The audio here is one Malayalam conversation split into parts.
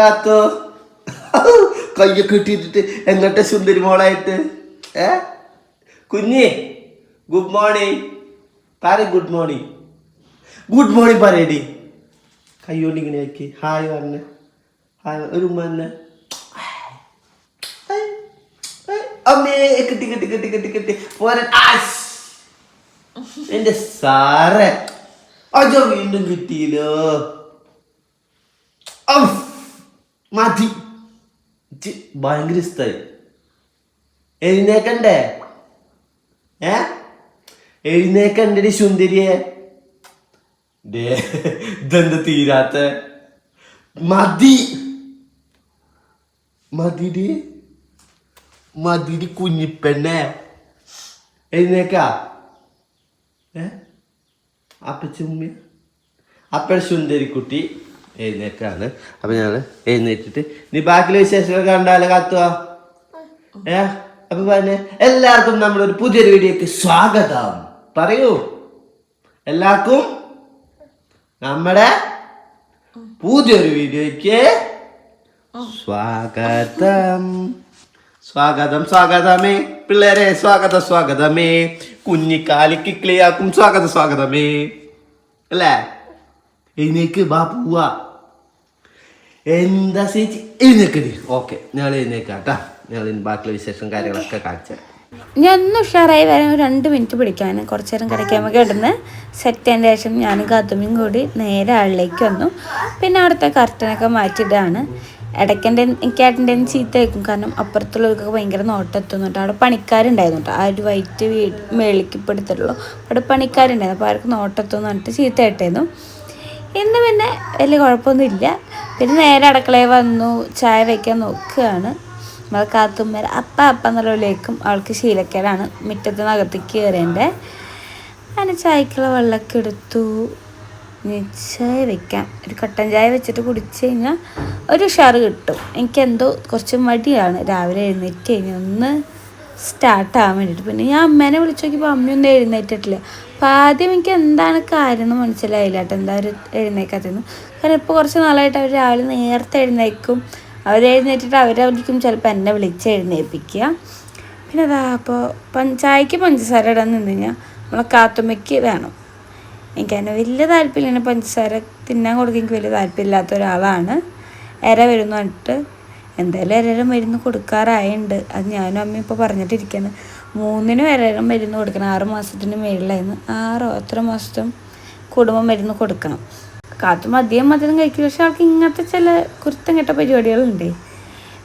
കാത്തോ കയ്യൊക്കെ ഇട്ടിട്ട് എങ്ങോട്ടെ സുന്ദരി മോളായിട്ട് കുഞ്ഞി ഗുഡ് മോർണിംഗ് പറ ഗുഡ് മോർണിംഗ് പറയടി കയ്യോണ്ട് ഇങ്ങനെ ആക്കി ഹായ് പറഞ്ഞ ഹായ് ഒരു ഉമ്മ തന്നെ അമ്മേ കെട്ടി കെട്ടി കെട്ടി കെട്ടി കെട്ടി പോരാ എന്റെ സാറേ അജോ വീണ്ടും കിട്ടിയില്ലോ മതി ഭയങ്കര ഇഷ്ടായി എഴുന്നേക്കണ്ടേ എഴുന്നേക്കണ്ടടി സുന്ദരിയെ ഇതെന്ത് തീരാത്ത മതി മതിടി മതിടി കുഞ്ഞിപ്പെണ്ണെ എഴുന്നേക്കാ അപ്പച്ചുമ്മ അപ്പഴ സുന്ദരിക്കുട്ടി എഴുന്നേക്കാണ്. അപ്പൊ ഞങ്ങള് എഴുന്നേറ്റിട്ട് നീ ബാക്കിയുള്ള വിശേഷങ്ങൾ കണ്ടാലോ കാത്തുവാ. അപ്പൊ പറഞ്ഞ എല്ലാവർക്കും നമ്മളൊരു പുതിയൊരു വീഡിയോക്ക് സ്വാഗതം പറയൂ. എല്ലാവർക്കും നമ്മുടെ പുതിയൊരു വീഡിയോക്ക് സ്വാഗതം. സ്വാഗതം സ്വാഗതമേ പിള്ളേരെ, സ്വാഗതം സ്വാഗതമേ. കുഞ്ഞിക്കാലിക്ക് ക്ലിയാക്കും സ്വാഗതം സ്വാഗതമേ അല്ലേ. എഴുന്നേക്ക് ബാ പോവാ. എന്താ ചേച്ചി എഴുന്നേക്കടി. ഓക്കെ ഞങ്ങൾ എഴുന്നേക്കാട്ടാ. ഞങ്ങൾ ബാക്കിയുള്ള വിശേഷം കാര്യങ്ങളൊക്കെ കാണിച്ചു. ഞാൻ ഒന്ന് ഉഷാറായി വരാൻ 2 മിനിറ്റ് പിടിക്കാൻ. കുറച്ച് നേരം കിടക്കാൻ കിടന്ന് സെറ്റതിന് ശേഷം ഞാനും കാത്തുമ്മയും കൂടി നേരെ ആളിലേക്ക് വന്നു. പിന്നെ അവിടുത്തെ കർട്ടനൊക്കെ മാറ്റിയിട്ടാണ്. ഇടയ്ക്കെൻ്റെ എനിക്കേട്ടൻ്റെ ചീത്ത വയ്ക്കും. കാരണം അപ്പുറത്തുള്ളവർക്കൊക്കെ ഭയങ്കര നോട്ടെത്തുന്നുണ്ട്. അവിടെ പണിക്കാരുണ്ടായിരുന്നു കേട്ടോ. ആ ഒരു വൈറ്റ് മേളിക്ക് ഇപ്പോൾ എടുത്തിട്ടുള്ളൂ. അവിടെ പണിക്കാരുണ്ടായിരുന്നു. അപ്പോൾ അവർക്ക് നോട്ടെത്തുമെന്ന് പറഞ്ഞിട്ട് ചീത്ത കേട്ടായിരുന്നു. ഇന്ന് പിന്നെ വലിയ കുഴപ്പമൊന്നുമില്ല. പിന്നെ നേരെ അടുക്കളയിൽ വന്നു ചായ വയ്ക്കാൻ നോക്കുകയാണ്. നമ്മൾ കാത്തുമ്മ അപ്പ എന്നുള്ളതിലേക്കും അവൾക്ക് ശീലക്കേടാണ്. മുറ്റത്ത് നകത്തേക്ക് കയറേണ്ടേ. അങ്ങനെ ചായക്കുള്ള വെള്ളമൊക്കെ എടുത്തു. ചായ വെക്കാം. ഒരു കട്ടൻ ചായ വെച്ചിട്ട് കുടിച്ച് കഴിഞ്ഞാൽ ഒരു ഉഷാറ് കിട്ടും. എനിക്കെന്തോ കുറച്ച് മടിയാണ് രാവിലെ എഴുന്നേറ്റ് കഴിഞ്ഞാൽ ഒന്ന് സ്റ്റാർട്ടാകാൻ വേണ്ടിയിട്ട്. പിന്നെ ഞാൻ അമ്മേനെ വിളിച്ചു നോക്കിയപ്പോൾ അമ്മയൊന്നും എഴുന്നേറ്റിട്ടില്ല. അപ്പോൾ ആദ്യം എനിക്ക് എന്താണ് കാര്യം എന്ന് മനസ്സിലായില്ല കേട്ടോ, എന്താ ഒരു എഴുന്നേക്കാത്തതെന്ന്. കാരണം ഇപ്പോൾ കുറച്ച് നാളായിട്ട് അവർ രാവിലെ നേരത്തെ എഴുന്നേക്കും. അവരെഴുന്നേറ്റിട്ട് അവരായിരിക്കും ചിലപ്പോൾ എന്നെ വിളിച്ച് എഴുന്നേൽപ്പിക്കുക. പിന്നെ അതാ അപ്പോൾ ചായക്ക് പഞ്ചസാര ഇടാൻ നിന്ന് കഴിഞ്ഞാൽ നമ്മളെ കാത്തുമ്മയ്ക്ക് വേണം. എനിക്കതിന് വലിയ താല്പര്യമില്ല. പഞ്ചസാര തിന്നാൻ കൊടുക്കാൻ എനിക്ക് വലിയ താല്പര്യമില്ലാത്ത ഒരാളാണ്. വരുന്നു പറഞ്ഞിട്ട് എന്തായാലും മരുന്ന് കൊടുക്കാറായുണ്ട്. അത് ഞാനും അമ്മയും ഇപ്പോൾ പറഞ്ഞിട്ടിരിക്കുകയാണ്. 3 മരുന്ന് കൊടുക്കണം. 6 മാസത്തിന് മേളിലായിരുന്നു. 6 എത്ര മാസത്തും കുടുംബം മരുന്ന് കൊടുക്കണം. കാത്തും അധികം മധുരം കഴിക്കും. പക്ഷെ അവൾക്ക് ഇങ്ങനത്തെ ചില കുരുത്തം കെട്ട പരിപാടികളുണ്ട്.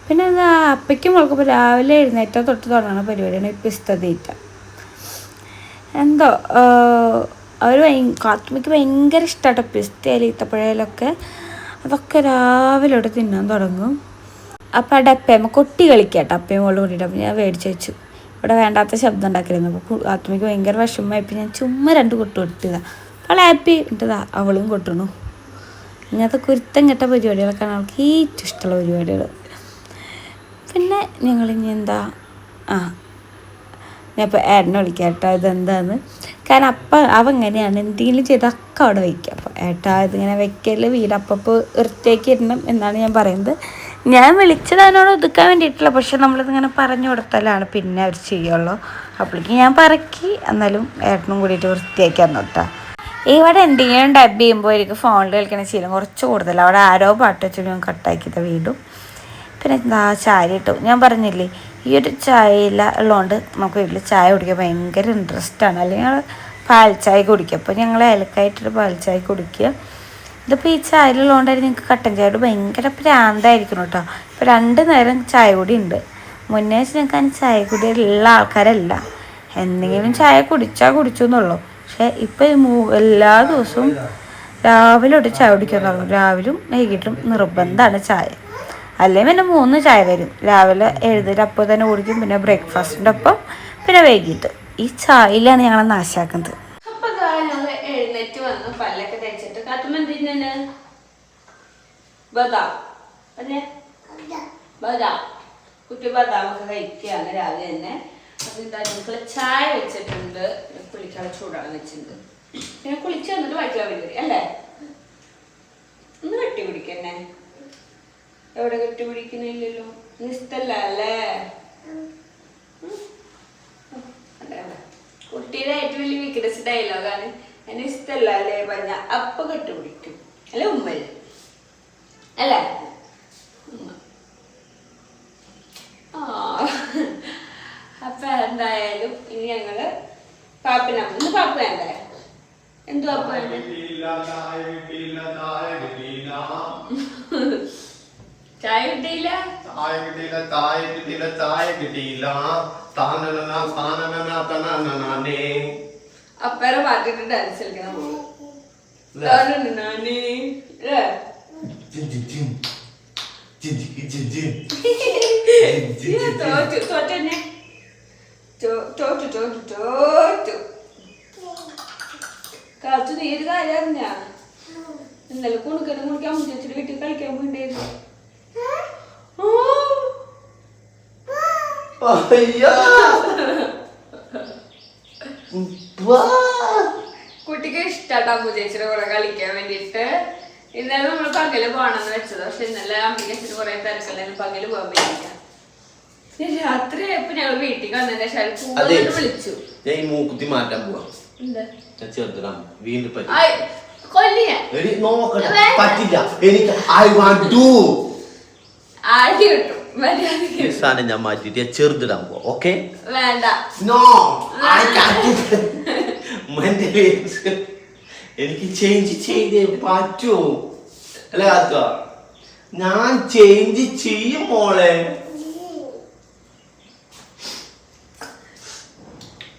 പിന്നെ എന്താ അപ്പയ്ക്കും മുളക്കപ്പോൾ രാവിലെ എഴുന്നേറ്റാൽ തൊട്ട് തുടങ്ങുന്ന പരിപാടിയാണ് ഈ പിസ്ത തീറ്റ. എന്തോ അവർ കാത്തുമ്മയ്ക്ക് ഭയങ്കര ഇഷ്ടമാട്ടോ പിസ്തയായാലും ഈത്തപ്പഴയിലൊക്കെ. അതൊക്കെ രാവിലെ ഇവിടെ തിന്നാൻ തുടങ്ങും. അപ്പോൾ ആ ഡപ്പയമ്മ കൊട്ടി കളിക്കാട്ടോ അപ്പയും മോളും കൂടിയിട്ട്. അപ്പോൾ ഞാൻ മേടിച്ച് വെച്ചു. ഇവിടെ വേണ്ടാത്ത ശബ്ദം ഉണ്ടാക്കിയിരുന്നു. അപ്പോൾ കാത്തുമ്മയ്ക്ക് ഭയങ്കര വിഷമമായപ്പോൾ ഞാൻ ചുമ്മാ 2 കൊട്ട് കൊട്ടിയതാണ്. അവൾ ഹാപ്പി ഇട്ടതാ അവളും കൊട്ടണു. ഇങ്ങനത്തെ കുരുത്തം കെട്ട പരിപാടികളൊക്കെയാണ് അവൾക്ക് ഏറ്റവും ഇഷ്ടമുള്ള പരിപാടികൾ. പിന്നെ ഞങ്ങളിനി എന്താ ഞാൻ ഇപ്പോൾ ഏട്ടനെ വിളിക്കാം. ഏട്ടാ ഇതെന്താന്ന്. കാരണം അവ എങ്ങനെയാണ് എന്തെങ്കിലും ചെയ്തൊക്കെ അവിടെ വയ്ക്കുക. അപ്പോൾ ഏട്ടാ ഇതിങ്ങനെ വെക്കൽ വീട് അപ്പോൾ വൃത്തിയാക്കി ഇടണം എന്നാണ് ഞാൻ പറയുന്നത്. ഞാൻ വിളിച്ചത് അതിനോട് ഒതുക്കാൻ വേണ്ടിയിട്ടില്ല. പക്ഷെ നമ്മളിതിങ്ങനെ പറഞ്ഞു കൊടുത്താലാണ് പിന്നെ അവർ ചെയ്യുള്ളൂ. അപ്പോഴേക്ക് ഞാൻ പറക്കി എന്നാലും ഏട്ടനും കൂടിയിട്ട് വൃത്തിയാക്കി തന്നോട്ടാ. ഇവിടെ എന്തെങ്കിലും ഡബ് ചെയ്യുമ്പോൾ എനിക്ക് ഫോണിൽ കളിക്കണ ശീലം കുറച്ച് കൂടുതൽ. അവിടെ ആരോ പാട്ട് വെച്ചിട്ട് ഞാൻ കട്ടാക്കിയത് വീടും. പിന്നെ എന്താ ചായ ഇട്ടു. ഞാൻ പറഞ്ഞില്ലേ ഈ ഒരു ചായയില ഉള്ളതുകൊണ്ട് നമുക്ക് വീട്ടിൽ ചായ കുടിക്കാൻ ഭയങ്കര ഇൻട്രസ്റ്റാണ്. അല്ലെങ്കിൽ ഞങ്ങൾ പാൽ ചായ കുടിക്കുക. അപ്പോൾ ഞങ്ങൾ ഏലക്കായിട്ടൊരു പാൽ ചായ കുടിക്കുക. ഇതിപ്പോൾ ഈ ചായയിലുള്ളതുകൊണ്ടായിരുന്നു നിങ്ങൾക്ക് കട്ടൻ ചായയോട് ഭയങ്കര പ്രാന്തായിരിക്കണം കേട്ടോ. ഇപ്പോൾ 2 നേരം ചായ കൂടി ഉണ്ട്. മുന്നേ വെച്ച് ഞങ്ങൾക്ക് ചായ കൂടി ഉള്ള ആൾക്കാരല്ല. എന്തെങ്കിലും ചായ കുടിച്ചാൽ കുടിച്ചു എന്നുള്ളൂ. പക്ഷേ ഇപ്പോൾ എല്ലാ ദിവസവും രാവിലെ തൊട്ട് ചായ കുടിക്കാൻ തുടങ്ങും. രാവിലും വൈകിട്ടും നിർബന്ധമാണ് ചായ. അല്ലെങ്കിൽ പിന്നെ 3 ചായ വരും. രാവിലെ എഴുന്നേറ്റ് അപ്പോൾ തന്നെ കുടിക്കും. പിന്നെ ബ്രേക്ക്ഫാസ്റ്റിൻ്റെ ഒപ്പം പിന്നെ വൈകിട്ട്. ഈ ചായയിലാണ് ഞങ്ങളെ നാശാക്കുന്നത്. അപ്പോൾ ഞങ്ങൾ എഴുന്നേറ്റ് വന്നു പല്ലൊക്കെ തേച്ചിട്ട് കാത്തുമ്മ എന്തിനാണ് ബദാം ബദാം കുട്ടി ബദാമൊക്കെ കഴിക്കുകയാണ് രാവിലെ തന്നെ. അപ്പോൾ എന്താ ഞങ്ങൾ ചായ വെച്ചിട്ടുണ്ട്. കുളിക്കാൻ ചൂടാൻ വെച്ചിട്ടുണ്ട്. പിന്നെ കുളിച്ച് വന്നിട്ട് വായിക്കാൻ വേണ്ടി അല്ലേ ഒന്ന് വെട്ടി പിടിക്കന്നെ. എവിടെ കെട്ടുപിടിക്കുന്നില്ലല്ലോ. ഇഷ്ടല്ല അല്ലേ? കുട്ടിയുടെ ഏറ്റവും വലിയ വീക്ക്നെസ് ഡയലോഗാണ്. എന്നെ ഇഷ്ടല്ല അല്ലേ പറഞ്ഞ അപ്പൊ കെട്ടുപിടിക്കും. അല്ലെ ഉമ്മല്ല അല്ലേ? അപ്പൊ എന്തായാലും ഇനി ഞങ്ങള് ഇന്ന് പാപ്പ വേണ്ടേ? എന്തു പാപ്പ വേണ്ടേ? ചായ കിട്ടിയില്ല. അപ്പേറെ പാട്ടിട്ട് ഡാൻസ് കളിക്കണം. കാത്തു നീ ഒരു കാര്യം അറിഞ്ഞാ? ഇന്നലെ കുണിക്കാൻ മുന്നിച്ചിട്ട് വീട്ടിൽ കളിക്കാൻ പോയിണ്ടായിരുന്നു. കുട്ടിക്ക് ഇഷ്ടാട്ടാ മുജേച്ചിയുടെ കൂടെ കളിക്കാൻ വേണ്ടിട്ട്. ഇന്നലെ നമ്മൾ പകല് പോണെന്ന് വെച്ചത്. പക്ഷെ ഇന്നലെ അമ്മയ്ക്ക് കുറെ തിരക്കല്ലായിരുന്നു, പകല് പോകാൻ പറ്റില്ല. രാത്രി ഇപ്പൊ ഞങ്ങള് വീട്ടിൽ വന്നതിന്റെ ശേഷം വിളിച്ചു. മൂക്കുത്തി മാറ്റാൻ പോവാ. വീണ്ടും ഞാൻ മാറ്റിട്ട് ചെറുതിടാൻ പോവാ. ഓക്കെ വേണ്ട. എനിക്ക് ചേഞ്ച് ചെയ്തേ പറ്റൂ അല്ലെ കാക്ക? ഞാൻ ചേഞ്ച് ചെയ്യും മോളെ.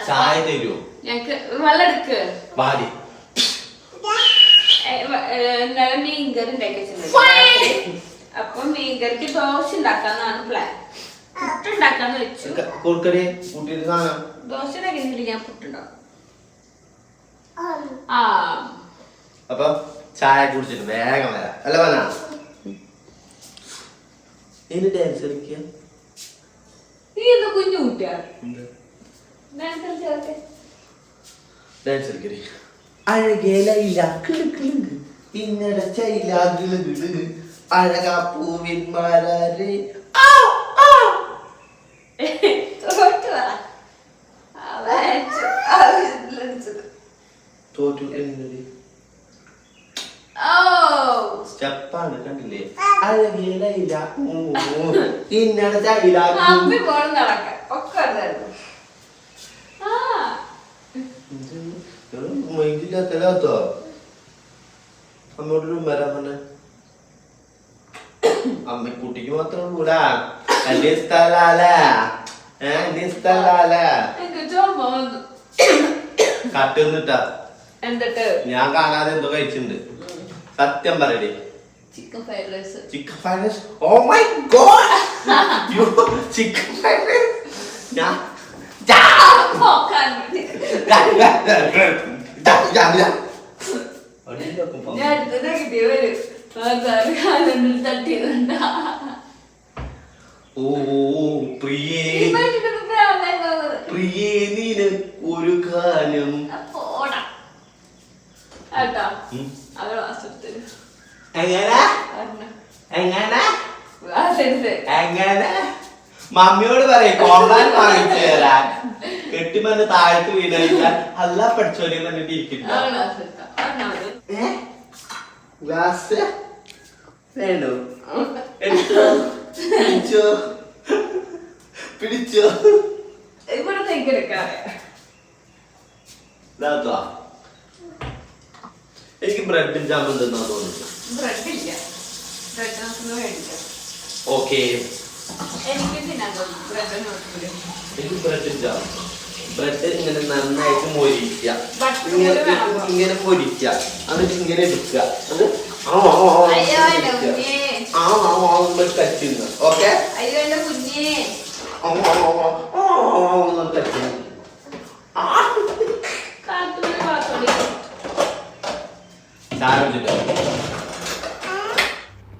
ചായ തരുമോ? ഞങ്ങക്ക് വെള്ളം എടുക്ക്. പാടി ഇന്നലെ മീൻകറി ഉണ്ടാക്കി വെച്ചിട്ടുണ്ട്. അപ്പൊ മീൻകറിക്ക് ദോശ ഉണ്ടാക്കാന്നാണ് പ്ലാൻ. പുട്ടുണ്ടാക്കാന്ന് വെച്ചു. കൊടുക്കടേ കൂട്ടിയിട്ട് സാധനം. ദോശ ഉണ്ടാക്കിയില്ല, ഞാൻ പുട്ടുണ്ടാവും. അപ്പൊ ചായ കുടിച്ചിട്ട് വേഗം വരാം അല്ല പറഞ്ഞ ഇനി ഡാൻസ് കളിക്കുക. നീ എന്താ കുഞ്ഞു കുട്ടിയാ? ഡാൻസ് കളിക്കേ. അഴകേലയില്ല കിളുക്കിളുങ്ക് ഇന്നട ചൈല കിളുകിളു അഴകാ പൂവിന്മാരെ തോറ്റു. സ്റ്റെപ്പാണ് കണ്ടില്ലേ? അഴകേലയില്ല ഇന്നട ചൈല മൈൻഡില്ലാത്തോ അമ്മോട്ടൊരു വരാൻ പറഞ്ഞ അമ്മക്കുട്ടിക്ക് മാത്രം കൂടാ. എന്റെ സ്ഥലല്ലേ എന്റെ സ്ഥലല്ലേ കട്ട് നിന്നിട്ടാ ഞാൻ കാണാതെ എന്തോ കഴിച്ചിട്ടുണ്ട്. സത്യം പറയടേ. Chicken fried rice. Chicken fried rice. Oh my God chicken fried rice. ഞാൻ ഒരു ഗാനം എങ്ങനെ മമ്മിയോട് പറയും കോമ്പാൻ വാങ്ങിച്ചു തരാൻ. കെട്ടിമന്ന് താഴ്ത്തു വീണാൽ അല്ല പഠിച്ചോനെ പറഞ്ഞിട്ട് ഇരിക്കുന്നു. ഗ്ലാസ് വേണോ? എടുത്തോ പിടിച്ചോ പിടിച്ചോ. എനിക്ക് ബ്രെഡും ജാമും തിന്നാൻ തോന്നുന്നു. ഓക്കെ എനിക്ക് ബ്രെഡും ജാമും. ബ്രെഡ് ഇങ്ങനെ നന്നായിട്ട് മൊരിക്കുക. ഇങ്ങനെ മൊരിക്കുക. എന്നിട്ട് ഇങ്ങനെ എടുക്കുക. അത് കച്ചുന്ന. ഓക്കെ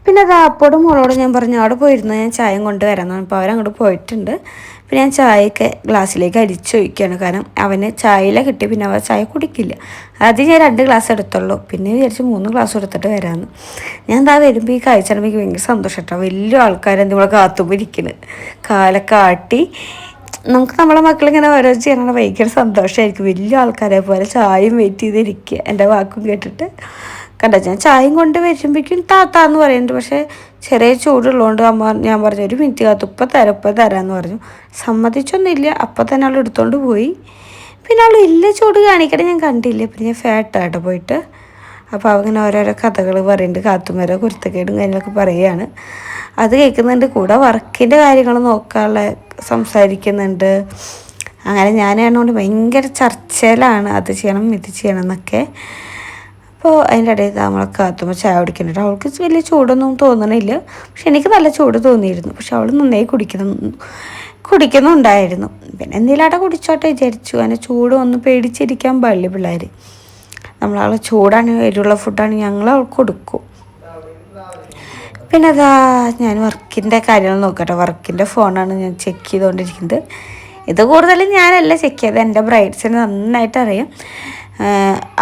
പിന്നെ അത് അപ്പോഴും മോളോട് ഞാൻ പറഞ്ഞു അവിടെ പോയിരുന്നു ഞാൻ ചായം കൊണ്ടുവരാമെന്ന്. അപ്പോൾ അവരങ്ങോട്ട് പോയിട്ടുണ്ട്. പിന്നെ ഞാൻ ചായയൊക്കെ ഗ്ലാസ്സിലേക്ക് അരിച്ചൊഴിക്കുകയാണ്. കാരണം അവന് ചായയില കിട്ടി, പിന്നെ അവൻ ചായ കുടിക്കില്ല. ആദ്യം ഞാൻ 2 ഗ്ലാസ് എടുത്തുള്ളൂ, പിന്നെ വിചാരിച്ച് 3 ഗ്ലാസ് എടുത്തിട്ട് വരാമെന്ന്. ഞാൻ എന്താ വരുമ്പോൾ ഈ കാഴ്ച എനിക്ക് ഭയങ്കര സന്തോഷം കേട്ടോ. വലിയ ആൾക്കാരെന്ത് നമ്മളെ കാത്തുമ്പോൾ ഇരിക്കുന്നത്, കാലൊക്കെ ആട്ടി. നമുക്ക് നമ്മളെ മക്കളിങ്ങനെ ഓരോ ചെയ്യണ ഭയങ്കര സന്തോഷമായിരിക്കും. വലിയ ആൾക്കാരെ പോലെ ചായയും വെയിറ്റ് ചെയ്തിരിക്കുക. എൻ്റെ വാക്കും കേട്ടിട്ട് കണ്ടോ. ഞാൻ ചായയും കൊണ്ട് വരുമ്പോഴേക്കും താത്താന്ന് പറയുന്നുണ്ട്. പക്ഷേ ചെറിയ ചൂടുള്ളതുകൊണ്ട് ഞാൻ പറഞ്ഞു 1 മിനിറ്റ് കാത്തു, ഇപ്പം തരാമെന്ന് പറഞ്ഞു. സമ്മതിച്ചൊന്നുമില്ല. അപ്പം തന്നെ അവൾ എടുത്തുകൊണ്ട് പോയി. പിന്നെ അവൾ വലിയ ചൂട് കാണിക്കണേ ഞാൻ കണ്ടില്ല. പിന്നെ ഞാൻ ഫാട്ടായിട്ട് പോയിട്ട് അപ്പോൾ അവങ്ങനെ ഓരോരോ കഥകൾ പറയുന്നുണ്ട്. കാത്തുമര കുരുത്തക്കേടും കാര്യങ്ങളൊക്കെ പറയുകയാണ്. അത് കേൾക്കുന്നുണ്ട്. കൂടെ വർക്കിൻ്റെ കാര്യങ്ങൾ നോക്കാനുള്ള സംസാരിക്കുന്നുണ്ട്. അങ്ങനെ ഞാനായതുകൊണ്ട് ഭയങ്കര ചർച്ചയിലാണ്. അത് ചെയ്യണം ഇത് ചെയ്യണം എന്നൊക്കെ. അപ്പോൾ അതിൻ്റെ ഇടയിൽ നമ്മളെ കാത്തുമ്പോൾ ചായ കുടിക്കുന്നുണ്ട്. അവൾക്ക് വലിയ ചൂടൊന്നും തോന്നണില്ല, പക്ഷെ എനിക്ക് നല്ല ചൂട് തോന്നിയിരുന്നു. പക്ഷെ അവൾ നന്നായി കുടിക്കുന്നുണ്ടായിരുന്നു. പിന്നെ എന്തെങ്കിലും കുടിച്ചോട്ടെ വിചാരിച്ചു. അങ്ങനെ ചൂട് ഒന്ന് പേടിച്ചിരിക്കാൻ പാടില്ല പിള്ളേർ. നമ്മളാൾ ചൂടാണ്, എരിവുള്ള ഫുഡാണ് ഞങ്ങൾ അവൾക്ക് കൊടുക്കും. പിന്നെ അതാ ഞാൻ വർക്കിൻ്റെ കാര്യങ്ങൾ നോക്കട്ടെ. വർക്കിൻ്റെ ഫോണാണ് ഞാൻ ചെക്ക് ചെയ്തുകൊണ്ടിരിക്കുന്നത്. ഇത് കൂടുതലും ഞാനല്ല ചെക്ക് ചെയ്തത്, എൻ്റെ ബ്രൈഡ്സിന് നന്നായിട്ട് അറിയാം.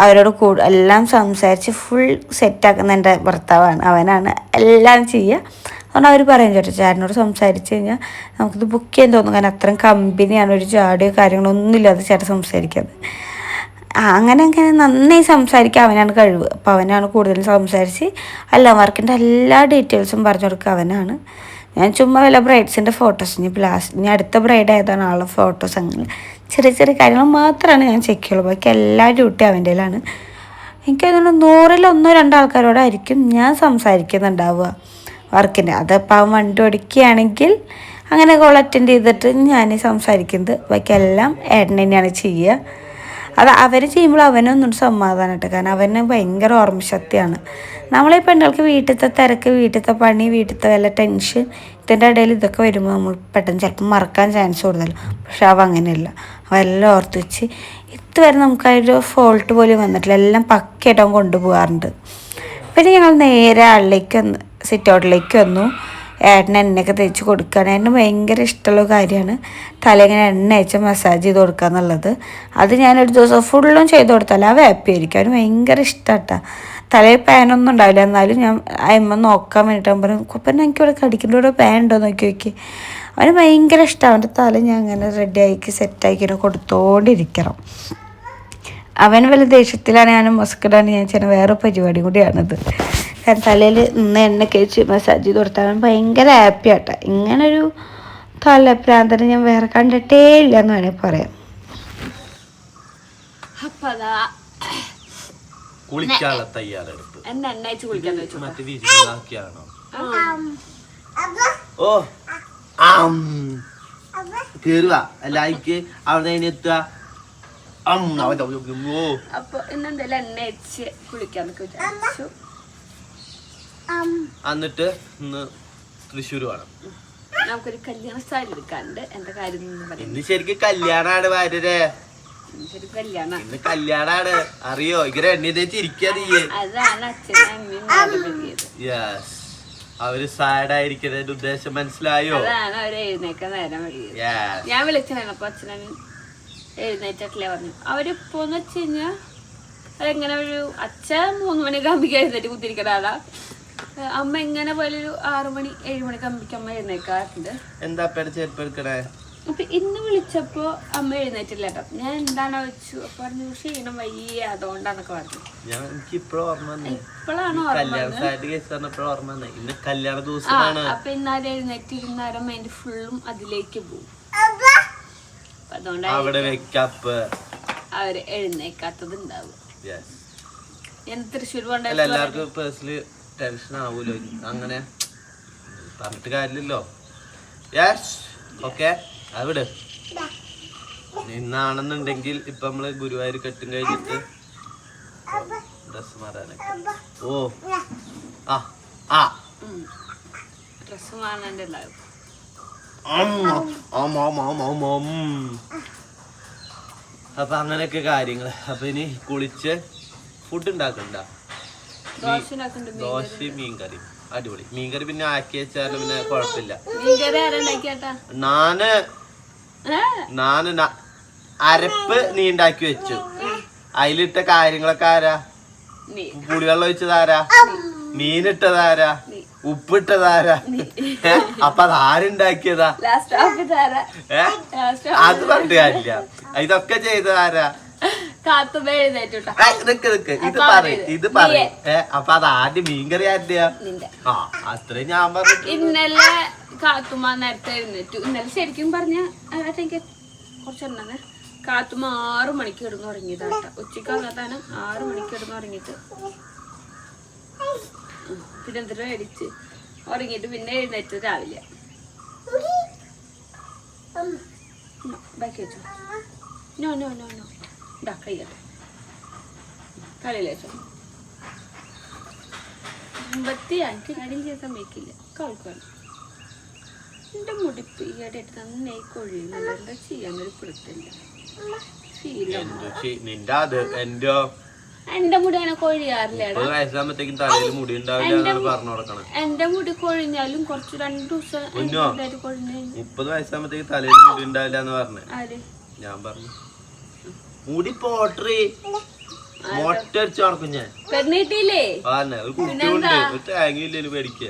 അവരോട് എല്ലാം സംസാരിച്ച് ഫുൾ സെറ്റാക്കുന്ന എൻ്റെ ഭർത്താവാണ്. അവനാണ് എല്ലാം ചെയ്യുക. അതുകൊണ്ട് അവർ പറയും ചേട്ടനോട് സംസാരിച്ച് കഴിഞ്ഞാൽ നമുക്കിത് ബുക്ക് ചെയ്യാൻ തോന്നും. കാരണം അത്രയും കമ്പനിയാണ്. ഒരു ജാടിയോ കാര്യങ്ങളൊന്നും ഇല്ലാതെ ചേട്ടൻ സംസാരിക്കാതെ. അങ്ങനെ നന്നായി സംസാരിക്കുക അവനാണ് കഴിവ്. അപ്പോൾ അവനാണ് കൂടുതലും സംസാരിച്ച് വർക്കിൻ്റെ എല്ലാ ഡീറ്റെയിൽസും പറഞ്ഞു കൊടുക്കുക അവനാണ്. ഞാൻ ചുമ്മാ വല്ല ബ്രൈഡ്സിൻ്റെ ഫോട്ടോസ്, ഇനി അടുത്ത ബ്രൈഡ് ആയതാണ് ആളുടെ ഫോട്ടോസ്, അങ്ങനെ ചെറിയ ചെറിയ കാര്യങ്ങൾ മാത്രമാണ് ഞാൻ ചെക്ക് ചെയ്യുള്ളൂ. ബാക്കി എല്ലാ ഡ്യൂട്ടി അവൻ്റെയിലാണ്. എനിക്കതുകൊണ്ട് 100-ൽ 1-2 ആൾക്കാരോടായിരിക്കും ഞാൻ സംസാരിക്കുന്നുണ്ടാവുക വർക്കിൻ്റെ. അതപ്പോൾ അവൻ വണ്ടി ഓടിക്കുകയാണെങ്കിൽ അങ്ങനെ കോൾ അറ്റൻഡ് ചെയ്തിട്ട് ഞാൻ സംസാരിക്കുന്നത്. ബാക്കി എല്ലാം ഏട്ടൻ തന്നെയാണ് ചെയ്യുക. അത് അവർ ചെയ്യുമ്പോൾ അവനൊന്നും സമാധാനമായിട്ട്. കാരണം അവന് ഭയങ്കര ഓർമ്മശക്തിയാണ്. നമ്മളീ പെണ്ണുങ്ങൾക്ക് വീട്ടിലത്തെ തിരക്ക്, വീട്ടിലത്തെ പണി, വീട്ടിലത്തെ വല്ല ടെൻഷൻ, ഇതിൻ്റെ ഇടയിൽ ഇതൊക്കെ വരുമ്പോൾ നമ്മൾ പെട്ടെന്ന് ചിലപ്പോൾ മറക്കാൻ ചാൻസ് കൂടുതൽ. പക്ഷെ അവ അങ്ങനെയല്ല. അവെല്ലാം ഓർത്ത് വെച്ച് ഇതുവരെ നമുക്കതൊരു ഫോൾട്ട് പോലും വന്നിട്ടില്ല. എല്ലാം പക്കയായിട്ട് അവൻ കൊണ്ടുപോകാറുണ്ട്. പിന്നെ ഞങ്ങൾ നേരെ സിറ്റ് ഔട്ടിലേക്ക് വന്നു. ഏട്ടന് എണ്ണയൊക്കെ തേച്ച് കൊടുക്കുകയാണ്. ഏട്ടന് ഭയങ്കര ഇഷ്ടമുള്ള കാര്യമാണ് തലയിങ്ങനെ എണ്ണ അയച്ച് മസാജ് ചെയ്ത് കൊടുക്കുക എന്നുള്ളത്. അത് ഞാനൊരു ദിവസം ഫുള്ളും ചെയ്ത് കൊടുത്താൽ അവ ഹാപ്പി ആയിരിക്കും. അവന് ഭയങ്കര ഇഷ്ടമാട്ടാ. തലയിൽ പാനൊന്നും ഉണ്ടാവില്ല, എന്നാലും ഞാൻ അമ്മ നോക്കാൻ വേണ്ടിയിട്ട് പറഞ്ഞു അപ്പം എനിക്കിവിടെ കടിക്കേണ്ട കൂടെ പാൻ ഉണ്ടോ നോക്കി. അവന് ഭയങ്കര ഇഷ്ടമാണ്. അവൻ്റെ തല ഞാൻ അങ്ങനെ റെഡിയാക്കി സെറ്റാക്കി കൊടുത്തോണ്ടിരിക്കണം. അവന് വല്ല ദേഷ്യത്തിലാണ് ഞാനും മസ്കഡാണ് ഞാൻ ചെയ്യുന്ന വേറെ പരിപാടി കൂടിയാണിത്. കാരണം തലയിൽ നിന്ന് എണ്ണയൊക്കെ വെച്ച് മസാജ് ചെയ്ത് കൊടുത്താൽ അവൻ ഭയങ്കര ഹാപ്പി ആട്ടാ. ഇങ്ങനൊരു തലപ്രാന്തനെ ഞാൻ വേറെ കണ്ടിട്ടേ ഇല്ല എന്ന് വേണമെങ്കിൽ പറയാം. അപ്പം അതാ കുളിക്കാനുള്ള തയ്യാറെടുപ്പ്. ഓ കേറുക എല്ലായിക്ക് അവിടെ എത്തുക. അപ്പൊ ഇന്നെന്തായാലും എണ്ണ അയച്ച് കുളിക്കാന്നൊക്കെ വിചാരിച്ചു. എന്നിട്ട് ഇന്ന് തൃശ്ശൂർ വേണം. നമുക്കൊരു കല്യാണ സ്റ്റൈൽ എടുക്കാണ്ട്. എന്താ കാര്യം ഇന്ന് ശരിക്കും കല്യാണാണ് ഭാര്യരെ. കല്യാണം ഇന്ന് കല്യാണാണ്, അറിയോ? ഇങ്ങനെ എണ്ണ തേച്ചിരിക്കാതെ. അതാണ് അച്ഛനും അമ്മയും. യെസ്, അവര് സാഡ് ആയിരിക്കുന്നതിന്റെ ഉദ്ദേശം മനസ്സിലായോ? അതാണ് അവര് എഴുന്നേക്കാൻ നേരം വഴിയത്. ഞാൻ വിളിച്ചിട്ടുണ്ടായിരുന്നു. അപ്പൊ അച്ഛനും എഴുന്നേറ്റിട്ടില്ല പറഞ്ഞു. അവരിപ്പോന്ന് വെച്ച് കഴിഞ്ഞാ അതെങ്ങനെ ഒരു അച്ഛൻ 3 മണിയൊക്കെ ആകുമ്പോഴേക്കും എഴുന്നേറ്റ് കുത്തിരിക്കുന്ന ആളാ. അമ്മ എങ്ങനെ പോലെ ഒരു 6 മണി 7 മണിയൊക്കെ ആകുമ്പോഴേക്കും അമ്മ എഴുന്നേക്കാറുണ്ട്. എന്താ ചെരുപ്പെടുക്കണേ? അപ്പൊ ഇന്ന് വിളിച്ചപ്പോ അമ്മ എഴുന്നേറ്റില്ല കേട്ടോ. ഞാൻ എന്താണോ വെച്ചു അപ്പൊ പറഞ്ഞു ക്ഷീണം വയ്യ അതുകൊണ്ടാന്നൊക്കെ പറഞ്ഞു. ഇപ്പോഴാണ് ഓർമ്മ. കല്യാണ ദിവസമാണ്. അപ്പൊ ഇന്നാലും എഴുന്നേറ്റ് ഇരുന്നാലും മൈൻഡ് ഫുള്ളും അതിലേക്ക് പോകും. അതുകൊണ്ടാണ് അവര് എഴുന്നേക്കാത്തത് ഉണ്ടാവും. ഞാൻ തൃശ്ശൂർ പോകണ്ട. എല്ലാവർക്കും പേഴ്സണലി ടെൻഷൻ ആവൂലോ, അങ്ങനെ പറഞ്ഞിട്ട് കാര്യമില്ലല്ലോ. യെസ്, ഓക്കെ, അവിടെ ഇന്നാണെന്നുണ്ടെങ്കിൽ ഇപ്പൊ നമ്മള് ഗുരുവായൂർ കെട്ടും കഴിഞ്ഞിട്ട് ഡ്രസ് മാറാനൊക്കെ. ഓ ഡ്രസ് മാറാനുണ്ട്. അപ്പൊ അങ്ങനെയൊക്കെ കാര്യങ്ങള്. അപ്പൊ ഇനി കുളിച്ച് ഫുഡ് ഉണ്ടാക്കണ്ട. ദോശയും മീൻകറിയും അടിപൊളി. മീൻകറി പിന്നെ ആക്കി വെച്ചാലും പിന്നെ കുഴപ്പമില്ല. ഞാന് നാന് അരപ്പ് നീ ഉണ്ടാക്കി വെച്ചു. അതിലിട്ട കാര്യങ്ങളൊക്കെ ആരാ? പുളിവെള്ളം ഒഴിച്ചതാരാ? മീനിട്ടതാരാ? ഉപ്പിട്ടതാരാ? അപ്പൊ അതാരുണ്ടാക്കിയതാ? അത് പറഞ്ഞിട്ട് കാര്യമില്ല. ഇതൊക്കെ ചെയ്തതാരാ? ഇത് പറയും. അപ്പൊ അതാദ്യം മീൻകറി ആരുടെയാ? ആ അത്രയും ഞാൻ പറഞ്ഞു. ഇന്നലെ കാത്തുമ്മ നേരത്തെ എഴുന്നേറ്റു. ഇന്നലെ ശരിക്കും പറഞ്ഞ കുറച്ചെണ്ണ കാത്തുമ്മ 6 മണിക്ക് കിടന്ന് ഉറങ്ങിയതാട്ട. ഉച്ചക്ക് അങ്ങത്താനും 6 മണിക്ക് കിടന്ന് ഉറങ്ങിയിട്ട് പിന്നെ എന്തിനാ മേടിച്ച് ഉറങ്ങിയിട്ട് പിന്നെ എഴുന്നേറ്റ് രാവിലെ ബാക്കി വെച്ചോ. നോ നോ നോ നോ ഇതാ കയ്യട്ടെ കളിയിലേച്ചോ. എനിക്ക് കാര്യം ചെയ്യാൻ സമ്മതിക്കില്ല. കവൾക്കാണ് എന്റെ മുടിപ്പ് ഈയിടെ ഇട്ട് നന്നായി കൊഴിയുന്നുണ്ട്. എന്താ ചെയ്യാന്നൊരു പിടുത്തില്ല. എന്റെ മുടി അങ്ങനെ കൊഴിയാറില്ല. എന്റെ മുടി കൊഴിഞ്ഞാലും കുറച്ച് 2 ദിവസം 30 വയസ്സാകുമ്പത്തേക്ക് തലയിൽ മുടി ഉണ്ടാവില്ല എന്ന് പറഞ്ഞു. ഞാൻ പറഞ്ഞു മുടി പോട്ടറി മൊട്ടടിച്ചു നടക്കും ഞാൻ. പെണ്ണിട്ടില്ലേ ഒരു കുട്ടിയുണ്ട്. ഒരു തേങ്ങയില്ലേലും പേടിക്ക.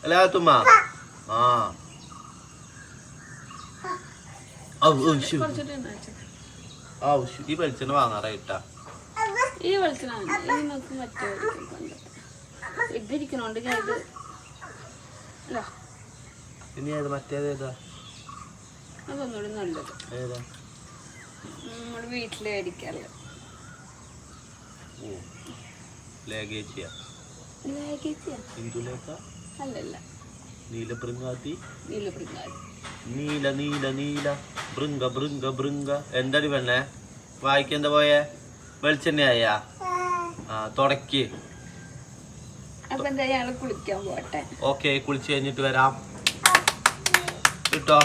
അല്ല തുമ്മ ആ ഈ വെളിച്ചെണ്ണ വാങ്ങാറായിട്ടാ. ഈ വെളിച്ചെണ്ണ മറ്റേ ഇതിരിക്കണോണ്ട് ഞാൻ ഇത് ഇനി ഏത് മറ്റേതേതാ? അതൊന്നുകൂടി നല്ലത്. ഏതാ? നമ്മുടെ വീട്ടില് മേടിക്കാറുള്ളത്. അല്ലല്ല നീലബൃങ്ങാതി. നീലബൃങ്ങാതി. നീല നീല നീല ബൃങ്ക ബൃങ്ക ബൃങ്ക. എന്താടി പെണ്ണേ വായിക്കെന്താ പോയേ? വെളിച്ചെണ്ണയായ തുടക്കി. അപ്പൊ എന്താ ഞങ്ങള് കുളിക്കാൻ പോട്ടെ. ഓക്കെ കുളിച്ച് കഴിഞ്ഞിട്ട് വരാം കേട്ടോ.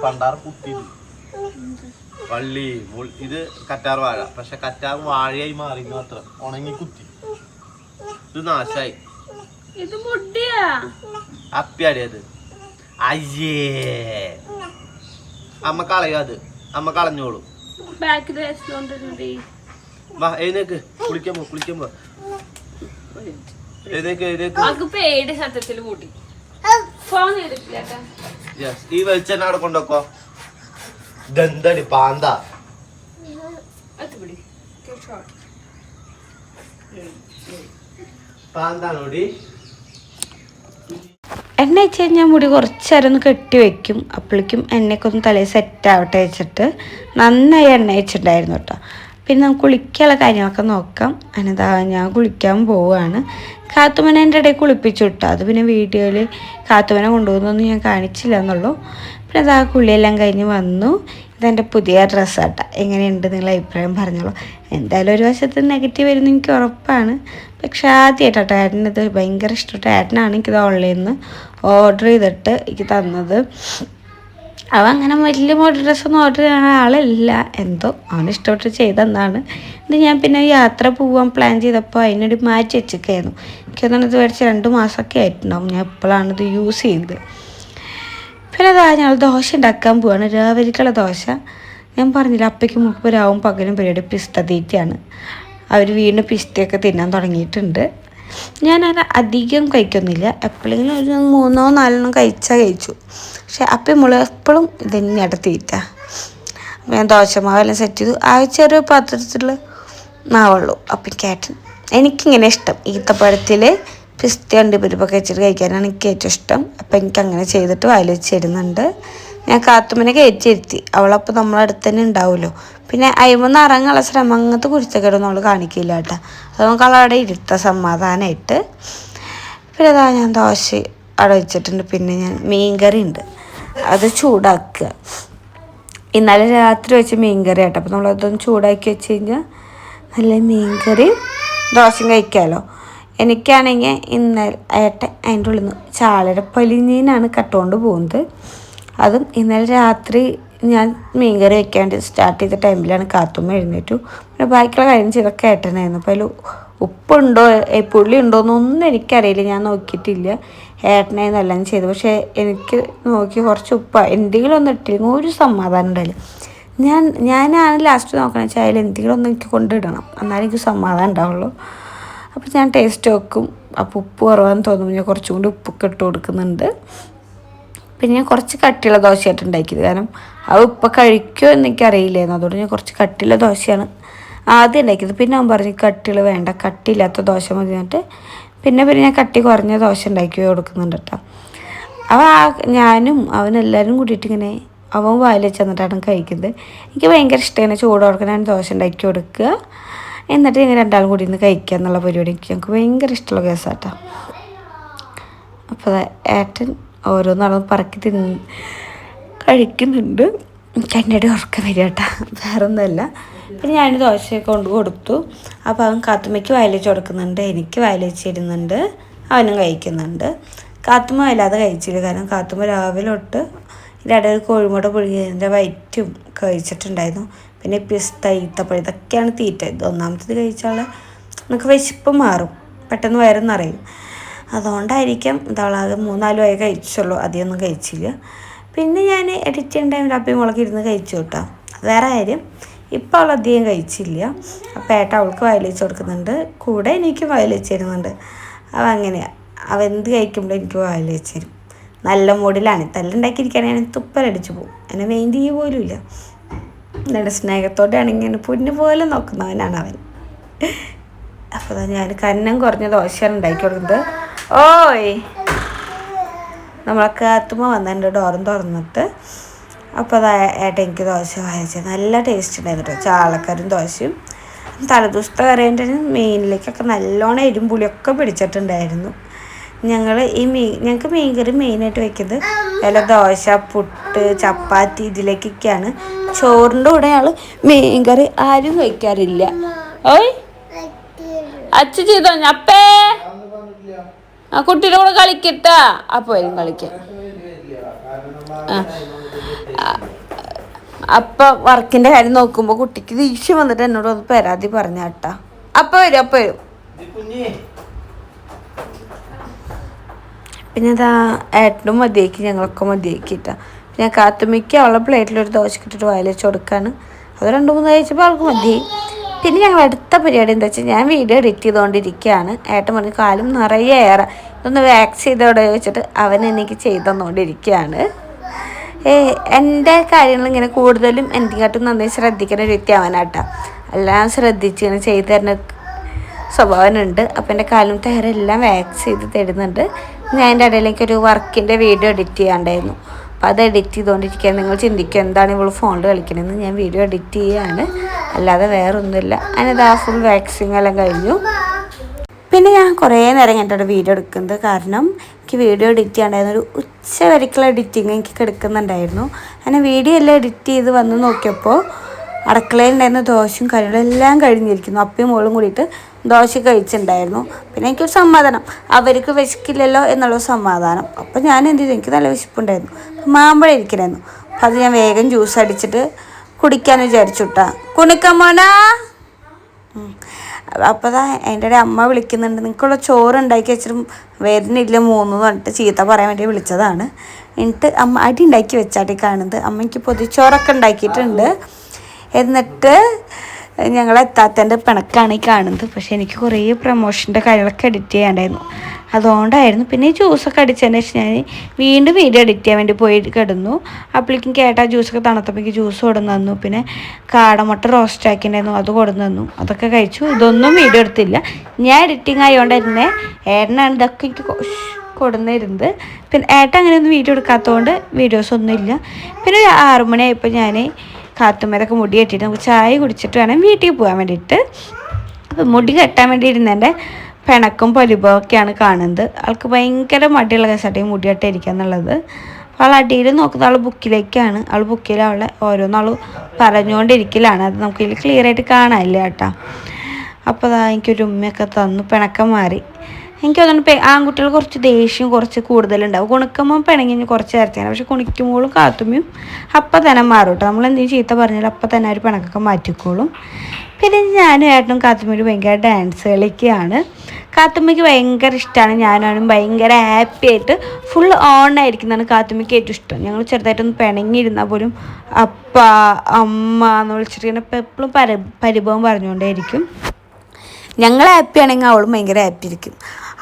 പണ്ടാറ് കുത്തി വള്ളി. ഇത് കറ്റാർ വാഴ. പക്ഷെ കറ്റാർ വാഴയായി മാറി മാത്രം. ഉണങ്ങി കുത്തി. ഇത് നാശായി. ഇത് മുടിയാ അപ്പിയാടിയത്. അയ്യേ അമ്മ കളയാ. അത് അമ്മ കളഞ്ഞോളൂ. വാ എഴുന്നേക്ക്. കുളിക്കാൻ പോ. പേടി സത്യത്തിൽ മുടി. ഈ വെളിച്ചെണ്ണ അവിടെ കൊണ്ടുവെക്കോ. ഇതെന്തടി പാന്ത? പാന്താണോടി? എണ്ണ വെച്ച് കഴിഞ്ഞാൽ മുടി കുറച്ച് നേരം ഒന്ന് കെട്ടി വെക്കും. അപ്പോഴേക്കും എണ്ണയൊക്കെ ഒന്ന് തലയിൽ സെറ്റ് ആവട്ടെ വെച്ചിട്ട് നന്നായി എണ്ണ വെച്ചിട്ടുണ്ടായിരുന്നു കേട്ടോ. പിന്നെ നമുക്ക് കുളിക്കാനുള്ള കാര്യങ്ങളൊക്കെ നോക്കാം. അതിനെന്താ ഞാൻ കുളിക്കാൻ പോവുകയാണ്. കാത്തുമനെ എൻ്റെ ഇടയിൽ കുളിപ്പിച്ചു വിട്ടോ. അത് പിന്നെ വീഡിയോയിൽ കാത്തുമനെ കൊണ്ടുപോകുന്നൊന്നും ഞാൻ കാണിച്ചില്ല എന്നുള്ളൂ. പിന്നെ അതാ കുളിയെല്ലാം കഴിഞ്ഞ് വന്നു. ഇതെൻ്റെ പുതിയ ഡ്രസ്സാട്ടോ. എങ്ങനെയുണ്ട് നിങ്ങളെ അഭിപ്രായം പറഞ്ഞോളൂ. എന്തായാലും ഒരു വശത്ത് നെഗറ്റീവ് വരുന്ന എനിക്ക് ഉറപ്പാണ്. പക്ഷേ ആദ്യമായിട്ടോ ഏട്ടനത് ഭയങ്കര ഇഷ്ടപ്പെട്ട. ഏട്ടനാണ് എനിക്കിത് ഓൺലൈനിൽ നിന്ന് ഓർഡർ ചെയ്തിട്ട് എനിക്ക് തന്നത്. അവൻ അങ്ങനെ വലിയ മോഡൽ ഡ്രസ്സൊന്നും ഓർഡർ ചെയ്യുന്ന ആളല്ല. എന്തോ അവന് ഇഷ്ടപ്പെട്ട് ചെയ്തെന്നാണ്. ഇത് ഞാൻ പിന്നെ യാത്ര പോകാൻ പ്ലാൻ ചെയ്തപ്പോൾ അതിനൊരു മാറ്റി വെച്ചൊക്കെയായിരുന്നു. എനിക്കൊന്നും ഇത് മേടിച്ച് 2 മാസമൊക്കെ ആയിട്ടുണ്ടാവും. ഞാൻ ഇപ്പോഴാണ് ഇത് യൂസ് ചെയ്യുന്നത്. പിന്നെ അതാ ഞങ്ങൾ ദോശ ഉണ്ടാക്കാൻ പോവാണ്. രാവിലേക്കുള്ള ദോശ. ഞാൻ പറഞ്ഞില്ല അപ്പയ്ക്ക് മുമ്പ് രാവും പകലും പരിപാടി പിസ്ത തീറ്റയാണ്. അവർ വീണ്ടും പിസ്തയൊക്കെ തിന്നാൻ തുടങ്ങിയിട്ടുണ്ട്. ഞാനത് അധികം കഴിക്കൊന്നുമില്ല. എപ്പോഴെങ്കിലും ഒരു 3 or 4 കഴിച്ചു. പക്ഷെ അപ്പം നമ്മൾ എപ്പോഴും ഇതന്നെയാണ് തീറ്റ. അപ്പം ഞാൻ ദോശമാവെല്ലാം സെറ്റ് ചെയ്തു. ആ ചെറിയ പാത്രത്തിൽ മാവുള്ളൂ. അപ്പം കേട്ടൻ എനിക്കിങ്ങനെ ഇഷ്ടം. ഈത്തപ്പഴത്തിൽ പിസ്ത അണ്ടിപ്പരിപ്പൊക്കെ വെച്ചിട്ട് കഴിക്കാനാണ് എനിക്ക് ഏറ്റവും ഇഷ്ടം. അപ്പം എനിക്കങ്ങനെ ചെയ്തിട്ട് വായിൽ വെച്ചിരുന്നുണ്ട്. ഞാൻ കാത്തുമ്മനെ കയറ്റിയിരുത്തി. അവളപ്പോൾ നമ്മളടുത്ത് തന്നെ ഉണ്ടാവുമല്ലോ. പിന്നെ അയിമൊന്ന് ഇറങ്ങാനുള്ള ശ്രമം അങ്ങനത്തെ കുരുത്തക്കേടൊന്നും അവൾ കാണിക്കില്ല കേട്ടോ. അത് നമുക്ക് അവളവിടെ ഇരുത്താം സമാധാനമായിട്ട്. പിന്നെ അതാ ഞാൻ ദോശ അവിടെ വെച്ചിട്ടുണ്ട്. പിന്നെ ഞാൻ മീൻകറി ഉണ്ട്, അത് ചൂടാക്കുക. ഇന്നലെ രാത്രി വെച്ച മീൻകറി ആട്ടോ. അപ്പോൾ നമ്മളതൊന്ന് ചൂടാക്കി വെച്ച് കഴിഞ്ഞാൽ നല്ല മീൻകറി ദോശയും കഴിക്കാമല്ലോ. എനിക്കാണെങ്കിൽ ഇന്നലെ ഏട്ടൻ അതിൻ്റെ ഉള്ളിൽ നിന്ന് ചാളയുടെ പലിഞ്ഞീനാണ് കട്ടുകൊണ്ട് പോകുന്നത്. അതും ഇന്നലെ രാത്രി ഞാൻ മീൻകറി വെക്കാണ്ട് സ്റ്റാർട്ട് ചെയ്ത ടൈമിലാണ് കാത്തുമ്മ എഴുന്നേറ്റു. പിന്നെ ബാക്കിയുള്ള കാര്യം ചെയ്തൊക്കെ ഏട്ടനായിരുന്നു. അപ്പോൾ അതിൽ ഉപ്പുണ്ടോ പുളി ഉണ്ടോ എന്നൊന്നും എനിക്കറിയില്ല, ഞാൻ നോക്കിയിട്ടില്ല. ഏട്ടനായിരുന്നു എല്ലാം ചെയ്തു. പക്ഷേ എനിക്ക് നോക്കി കുറച്ച് എന്തെങ്കിലും ഒന്നും ഇട്ടില്ലെങ്കിൽ ഒരു സമാധാനം ഉണ്ടായില്ല. ഞാനാണ് ലാസ്റ്റ് നോക്കണമെന്ന് വെച്ചാൽ അതിൽ എന്തെങ്കിലും ഒന്ന് എനിക്ക് കൊണ്ടിടണം, എന്നാലും എനിക്ക് സമാധാനം ഉണ്ടാവുള്ളൂ. അപ്പോൾ ഞാൻ ടേസ്റ്റ് വെക്കും. അപ്പോൾ ഉപ്പ് കുറവാന്ന് തോന്നുമ്പോൾ ഞാൻ കുറച്ചും കൂടി ഉപ്പൊക്കെ ഇട്ട് കൊടുക്കുന്നുണ്ട്. പിന്നെ ഞാൻ കുറച്ച് കട്ടിയുള്ള ദോശയായിട്ട് ഉണ്ടാക്കിയത്, കാരണം അത് ഉപ്പ് കഴിക്കുമോ എന്നെനിക്കറിയില്ലായിരുന്നു. അതുകൊണ്ട് ഞാൻ കുറച്ച് കട്ടിയുള്ള ദോശയാണ് ആദ്യം ഉണ്ടാക്കിയത്. പിന്നെ അവൻ പറഞ്ഞു കട്ടികൾ വേണ്ട, കട്ടിയില്ലാത്ത ദോശ മതി എന്നിട്ട് പിന്നെ ഞാൻ കട്ടി കുറഞ്ഞ ദോശ ഉണ്ടാക്കി കൊടുക്കുന്നുണ്ട് കേട്ടോ. ഞാനും അവനെല്ലാവരും കൂടിയിട്ട് ഇങ്ങനെ അവൻ വായിൽ വെച്ച് തന്നിട്ടാണ് കഴിക്കുന്നത്. എനിക്ക് ഭയങ്കര ഇഷ്ടമാണ് ചൂട് കൊടുക്കാൻ ഞാൻ ദോശ ഉണ്ടാക്കി കൊടുക്കുക, എന്നിട്ട് ഇങ്ങനെ രണ്ടാളും കൂടി ഇന്ന് കഴിക്കുക എന്നുള്ള പരിപാടി ഞങ്ങൾക്ക് ഭയങ്കര ഇഷ്ടമുള്ള കേസാട്ടോ. അപ്പോൾ ഏട്ടൻ ഓരോന്നാളും പറക്കി കഴിക്കുന്നുണ്ട്. കന്നഡ ഉറക്കം വരിക കേട്ടോ, വേറെ ഒന്നുമല്ല. പിന്നെ ഞാൻ ദോശയൊക്കെ കൊണ്ട് കൊടുത്തു. അപ്പോൾ അവൻ കാത്തുമ്മയ്ക്ക് വായിൽ വെച്ച് കൊടുക്കുന്നുണ്ട്, എനിക്ക് വായിൽ വെച്ച് തരുന്നുണ്ട്, അവനും കഴിക്കുന്നുണ്ട്. കാത്തുമ്മ വല്ലാതെ കഴിച്ചില്ല, കാരണം കാത്തുമ്മ രാവിലെ തൊട്ട് ഇടയിൽ കോഴിമുട്ട പുഴുങ്ങിയതിൻ്റെ വയറ്റും കഴിച്ചിട്ടുണ്ടായിരുന്നു. പിന്നെ പിസ്ത ഈത്തപ്പഴം ഇതൊക്കെയാണ് തീറ്റ. ഇത് ഒന്നാമത്തേത് കഴിച്ചാൽ നമുക്ക് വിശപ്പ് മാറും, പെട്ടെന്ന് വയറ് നിറയും. അതുകൊണ്ടായിരിക്കും ഇതവളാകെ 3-4 വരെ കഴിച്ചുള്ളൂ, അധികമൊന്നും കഴിച്ചില്ല. പിന്നെ ഞാൻ എഡിറ്റ് ചെയ്യേണ്ട ടൈമിൽ അപ്പയും മുളക് ഇരുന്ന് കഴിച്ചു കേട്ടോ, അത് വേറെ കാര്യം. ഇപ്പോൾ അവൾ അധികം കഴിച്ചില്ല. അപ്പോൾ ഏട്ടൻ അവൾക്ക് വായിൽ വെച്ച് കൊടുക്കുന്നുണ്ട്, കൂടെ എനിക്ക് വായിൽ വെച്ച് തരുന്നുണ്ട്. അങ്ങനെയാണ് അവ എന്ത് കഴിക്കുമ്പോഴും എനിക്ക് വായിൽ വെച്ച് തരും. നല്ല മൂഡിലാണ്. തല്ലുണ്ടാക്കിയിരിക്കുകയാണെങ്കിൽ തുപ്പലടിച്ചു പോകും, എന്നെ മെയിൻറ്റ് ചെയ്യുക പോലും ഇല്ല. നല്ല സ്നേഹത്തോടെ ആണെങ്കിൽ പൊന്നു പോലെ നോക്കുന്നവനാണ് അവൻ. അപ്പോൾ ഞാൻ കന്നം കുറഞ്ഞ ദോശയാണ് ഉണ്ടാക്കി കൊടുക്കുന്നത്. ഓയ് നമ്മളൊക്കെ കാത്തുമ്മ വന്നിട്ടുണ്ട് ഡോറും തുറന്നിട്ട്. അപ്പോൾ അത് ഏട്ടൻ എനിക്ക് ദോശ വായിച്ചത് നല്ല ടേസ്റ്റ് ഉണ്ടായിരുന്നു കേട്ടോ. ചാളക്കറിയും ദോശയും തലേദിവസത്തെ കറിൻ്റെ മീനിലേക്കൊക്കെ നല്ലോണം എരിമ്പുളിയൊക്കെ പിടിച്ചിട്ടുണ്ടായിരുന്നു. ഞങ്ങൾക്ക് മീൻകറി മെയിനായിട്ട് വെക്കുന്നത് വല്ല ദോശ, പുട്ട്, ചപ്പാത്തി ഇതിലേക്കൊക്കെയാണ്. ചോറിൻ്റെ കൂടെ മീൻകറി ആരും വയ്ക്കാറില്ല. ഓയ് അച്ഛ ചെയ്തോ അപ്പേ, ആ കുട്ടിയുടെ കൂടെ കളിക്കട്ടാ, അപ്പോൾ വരും കളിക്കാൻ. അപ്പം വർക്കിൻ്റെ കാര്യം നോക്കുമ്പോൾ കുട്ടിക്ക് ദേഷ്യം വന്നിട്ട് എന്നോട് ഒന്ന് പരാതി പറഞ്ഞ കേട്ടാ. അപ്പം വരും. പിന്നെ അതാ ഏട്ടനും മതിയാക്കി, ഞങ്ങളൊക്കെ മതിയാക്കിയിട്ടാ. ഞാൻ കാത്തുമ്മയ്ക്ക് അവളെ പ്ലേറ്റിലൊരു ദോശ ഇട്ടിട്ട് വായിൽ വെച്ച് കൊടുക്കാണ്. അത് 2-3 കഴിച്ചപ്പോൾ അവൾക്ക് മതി. പിന്നെ ഞങ്ങൾ അടുത്ത പരിപാടി എന്താ വെച്ചാൽ ഞാൻ വീഡിയോ എഡിറ്റ് ചെയ്തുകൊണ്ടിരിക്കുകയാണ്. ഏട്ടൻ പറഞ്ഞ് കാലും നിറയെ ഇതൊന്ന് വാക്സ് ചെയ്തോടെ വെച്ചിട്ട് അവൻ എനിക്ക് ചെയ്തുകൊണ്ടിരിക്കുകയാണ്. എൻ്റെ കാര്യങ്ങൾ ഇങ്ങനെ കൂടുതലും എനിക്കാട്ടും നന്നായി ശ്രദ്ധിക്കുന്ന ഒരു വ്യക്തി അവനാട്ടാ. എല്ലാം ശ്രദ്ധിച്ച് ഇങ്ങനെ ചെയ്തു തരുന്ന സ്വഭാവനുണ്ട്. അപ്പോൾ എൻ്റെ കാലും തേരെല്ലാം വാക്സ് ചെയ്ത് തരുന്നുണ്ട്. ഞാൻ എൻ്റെ ഇടയിലേക്ക് ഒരു വർക്കിൻ്റെ വീഡിയോ എഡിറ്റ് ചെയ്യാണ്ടായിരുന്നു. അപ്പോൾ അത് എഡിറ്റ് ചെയ്തുകൊണ്ടിരിക്കുക. നിങ്ങൾ ചിന്തിക്കുക എന്താണ് ഇവൾ ഫോണിൽ കളിക്കണമെന്ന്. ഞാൻ വീഡിയോ എഡിറ്റ് ചെയ്യുകയാണ്, അല്ലാതെ വേറെ ഒന്നുമില്ല. അതിനത് ഫുൾ വാക്സിങ് എല്ലാം കഴിഞ്ഞു. പിന്നെ ഞാൻ കുറേ നേരം കഴിഞ്ഞിട്ടാണ് വീഡിയോ എടുക്കുന്നത്, കാരണം എനിക്ക് വീഡിയോ എഡിറ്റ് ചെയ്യാണ്ടായിരുന്നു. ഒരു ഉച്ച വരയ്ക്കുള്ള എഡിറ്റിങ് എനിക്ക് കിടക്കുന്നുണ്ടായിരുന്നു. അങ്ങനെ വീഡിയോ എല്ലാം എഡിറ്റ് ചെയ്ത് വന്ന് നോക്കിയപ്പോൾ അടുക്കളയിലുണ്ടായിരുന്ന ദോശയും കറികളും എല്ലാം കഴിഞ്ഞിരിക്കുന്നു. അപ്പയും മോളും കൂടിയിട്ട് ദോശ കഴിച്ചിട്ടുണ്ടായിരുന്നു. പിന്നെ എനിക്കൊരു സമാധാനം, അവർക്ക് വിശക്കില്ലല്ലോ എന്നുള്ള സമാധാനം. അപ്പോൾ ഞാൻ എന്ത് ചെയ്തു, എനിക്ക് നല്ല വിശപ്പുണ്ടായിരുന്നു, മാമ്പഴം ഇരിക്കണമായിരുന്നു. അപ്പോൾ അത് ഞാൻ വേഗം ജ്യൂസ് അടിച്ചിട്ട് കുടിക്കാമെന്ന് വിചാരിച്ചു കേട്ടാ. കുണിക്കമ്മോനാ. അപ്പോൾ അതിൻ്റെ ഇടയിൽ അമ്മ വിളിക്കുന്നുണ്ട്, നിങ്ങൾക്കുള്ള ചോറ് ഉണ്ടാക്കി വെച്ചിട്ടും വരുന്നില്ല 3 പറഞ്ഞിട്ട് ചീത്ത പറയാൻ വേണ്ടി വിളിച്ചതാണ്. എന്നിട്ട് അമ്മ അടി ഉണ്ടാക്കി വെച്ചാട്ടി കാണുന്നത്. അമ്മയ്ക്ക് പൊതിച്ചോറൊക്കെ ഉണ്ടാക്കിയിട്ടുണ്ട്. എന്നിട്ട് ഞങ്ങളെത്താത്തൻ്റെ പിണക്കാണ് ഈ കാണുന്നത്. പക്ഷേ എനിക്ക് കുറേ പ്രൊമോഷൻ്റെ കാര്യങ്ങളൊക്കെ എഡിറ്റ് ചെയ്യാണ്ടായിരുന്നു, അതുകൊണ്ടായിരുന്നു. പിന്നെ ഈ ജ്യൂസൊക്കെ അടിച്ചതിന് ശേഷം ഞാൻ വീണ്ടും വീഡിയോ എഡിറ്റ് ചെയ്യാൻ വേണ്ടി പോയി കിടന്നു. അപ്പോഴേക്കും കേട്ടാ ജ്യൂസൊക്കെ തണുത്തപ്പോഴേക്ക് ജ്യൂസ് കൊടുന്നു തന്നു. പിന്നെ കാടമുട്ട റോസ്റ്റ് ആക്കിയിട്ടുണ്ടായിരുന്നു, അത് കൊടുന്നു തന്നു, അതൊക്കെ കഴിച്ചു. ഇതൊന്നും വീഡിയോ എടുത്തില്ല, ഞാൻ എഡിറ്റിംഗ് ആയതുകൊണ്ട് തന്നെ ഏട്ടനാണ് ഇതൊക്കെ എനിക്ക് കൊടുന്നിരുന്നത്. പിന്നെ ഏട്ടൻ അങ്ങനെയൊന്നും വീഡിയോ എടുക്കാത്തതുകൊണ്ട് വീഡിയോസൊന്നും ഇല്ല. പിന്നെ ഒരു 6 മണിയായപ്പോൾ ഞാൻ കാത്തുമ്മേലൊക്കെ മുടി കെട്ടിയിട്ട് നമുക്ക് ചായ കുടിച്ചിട്ട് വേണം വീട്ടിൽ പോകാൻ വേണ്ടിയിട്ട്. അപ്പോൾ മുടി കെട്ടാൻ വേണ്ടി ഇരുന്നതിൻ്റെ പിണക്കും പരിഭവമൊക്കെയാണ് കാണുന്നത്. ആൾക്ക് ഭയങ്കര മടിയുള്ള കേസാട്ടെ മുടി കെട്ടിയിരിക്കുക എന്നുള്ളത്. അപ്പോൾ ആൾ അടിയിൽ നോക്കുന്ന ആൾ ബുക്കിലേക്കാണ്. ആൾ ബുക്കിൽ അവളെ ഓരോന്നാൾ പറഞ്ഞുകൊണ്ടിരിക്കലാണ്. അത് നമുക്ക് ഇതിൽ ക്ലിയർ ആയിട്ട് കാണാനില്ല കേട്ടോ. അപ്പോൾ എനിക്കൊരു ഉമ്മയൊക്കെ തന്നു, പിണക്കം മാറി. എനിക്ക് തോന്നുന്നു ആൺകുട്ടികൾ കുറച്ച് ദേഷ്യം കുറച്ച് കൂടുതലുണ്ടാവും. കുണിക്കുമ്പോൾ പിണങ്ങി കുറച്ച് നേരത്തേന്, പക്ഷെ കുണിക്കുമ്പോഴും കാത്തുമ്മയും അപ്പം തന്നെ മാറും കേട്ടോ. നമ്മൾ എന്തെങ്കിലും ചീത്ത പറഞ്ഞാൽ അപ്പം തന്നെ ഒരു പിണക്കൊക്കെ മാറ്റിക്കോളും. പിന്നെ ഞാനും ഏട്ടനും കാത്തുമ്മയും ഭയങ്കര ഡാൻസ് കളിക്കുകയാണ്. കാത്തുമ്മയ്ക്ക് ഭയങ്കര ഇഷ്ടമാണ്, ഞാനും ഭയങ്കര ഹാപ്പി ആയിട്ട് ഫുൾ ഓൺ ആയിരിക്കുന്നതാണ് കാത്തുമ്മയ്ക്ക് ഏറ്റവും ഇഷ്ടം. ഞങ്ങൾ ചെറുതായിട്ടൊന്ന് പിണങ്ങിയിരുന്നാൽ പോലും അപ്പ അമ്മ എന്ന് വിളിച്ചിട്ട് ഇങ്ങനെ എപ്പോഴും പരിഭവം പറഞ്ഞുകൊണ്ടേയിരിക്കും. ഞങ്ങൾ ഹാപ്പി ആണെങ്കിൽ അവളും ഭയങ്കര ഹാപ്പി ഇരിക്കും.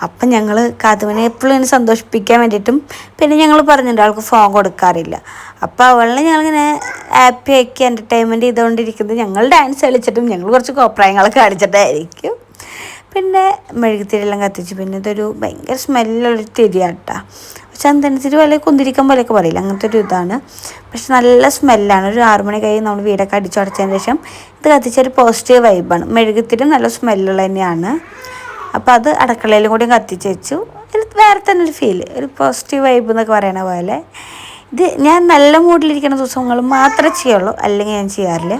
അപ്പം ഞങ്ങൾ കാത്തുമ്മനെ എപ്പോഴും ഇങ്ങനെ സന്തോഷിപ്പിക്കാൻ വേണ്ടിയിട്ടും പിന്നെ ഞങ്ങൾ പറഞ്ഞിട്ടുണ്ട് അവൾക്ക് ഫോൺ കൊടുക്കാറില്ല. അപ്പോൾ അവളെ ഞങ്ങളിങ്ങനെ ഹാപ്പി ആക്കി എൻ്റർടൈൻമെൻറ്റ് ചെയ്തുകൊണ്ടിരിക്കുന്നത് ഞങ്ങൾ ഡാൻസ് കളിച്ചിട്ടും ഞങ്ങൾ കുറച്ച് കോപ്രായങ്ങളൊക്കെ കാണിച്ചിട്ടായിരിക്കും. പിന്നെ മെഴുകുതിരിയെല്ലാം കത്തിച്ച്, പിന്നെ ഇതൊരു ഭയങ്കര സ്മെല്ലുള്ളൊരു തിരിയാട്ടാ. ചന്ദനത്തിരി പോലെ കുന്തിരിക്കം പോലെയൊക്കെ പറയില്ല, അങ്ങനത്തെ ഒരു ഇതാണ്. പക്ഷെ നല്ല സ്മെല്ലാണ്. ഒരു 6 മണി കഴിഞ്ഞ് നമ്മൾ വീടൊക്കെ അടിച്ചടച്ചതിന് ശേഷം ഇത് കത്തിച്ചൊരു പോസിറ്റീവ് വൈബാണ്. മെഴുകുതിരി നല്ല സ്മെല്ലുള്ള തന്നെയാണ്. അപ്പോൾ അത് അടുക്കളയിലും കൂടി കത്തിച്ച് വെച്ചു. വേറെ തന്നെ ഒരു ഫീൽ, ഒരു പോസിറ്റീവ് വൈബ് എന്നൊക്കെ പറയണ പോലെ. ഇത് ഞാൻ നല്ല മൂഡിലിരിക്കുന്ന ദിവസങ്ങൾ മാത്രമേ ചെയ്യുള്ളൂ, അല്ലെങ്കിൽ ഞാൻ ചെയ്യാറില്ല.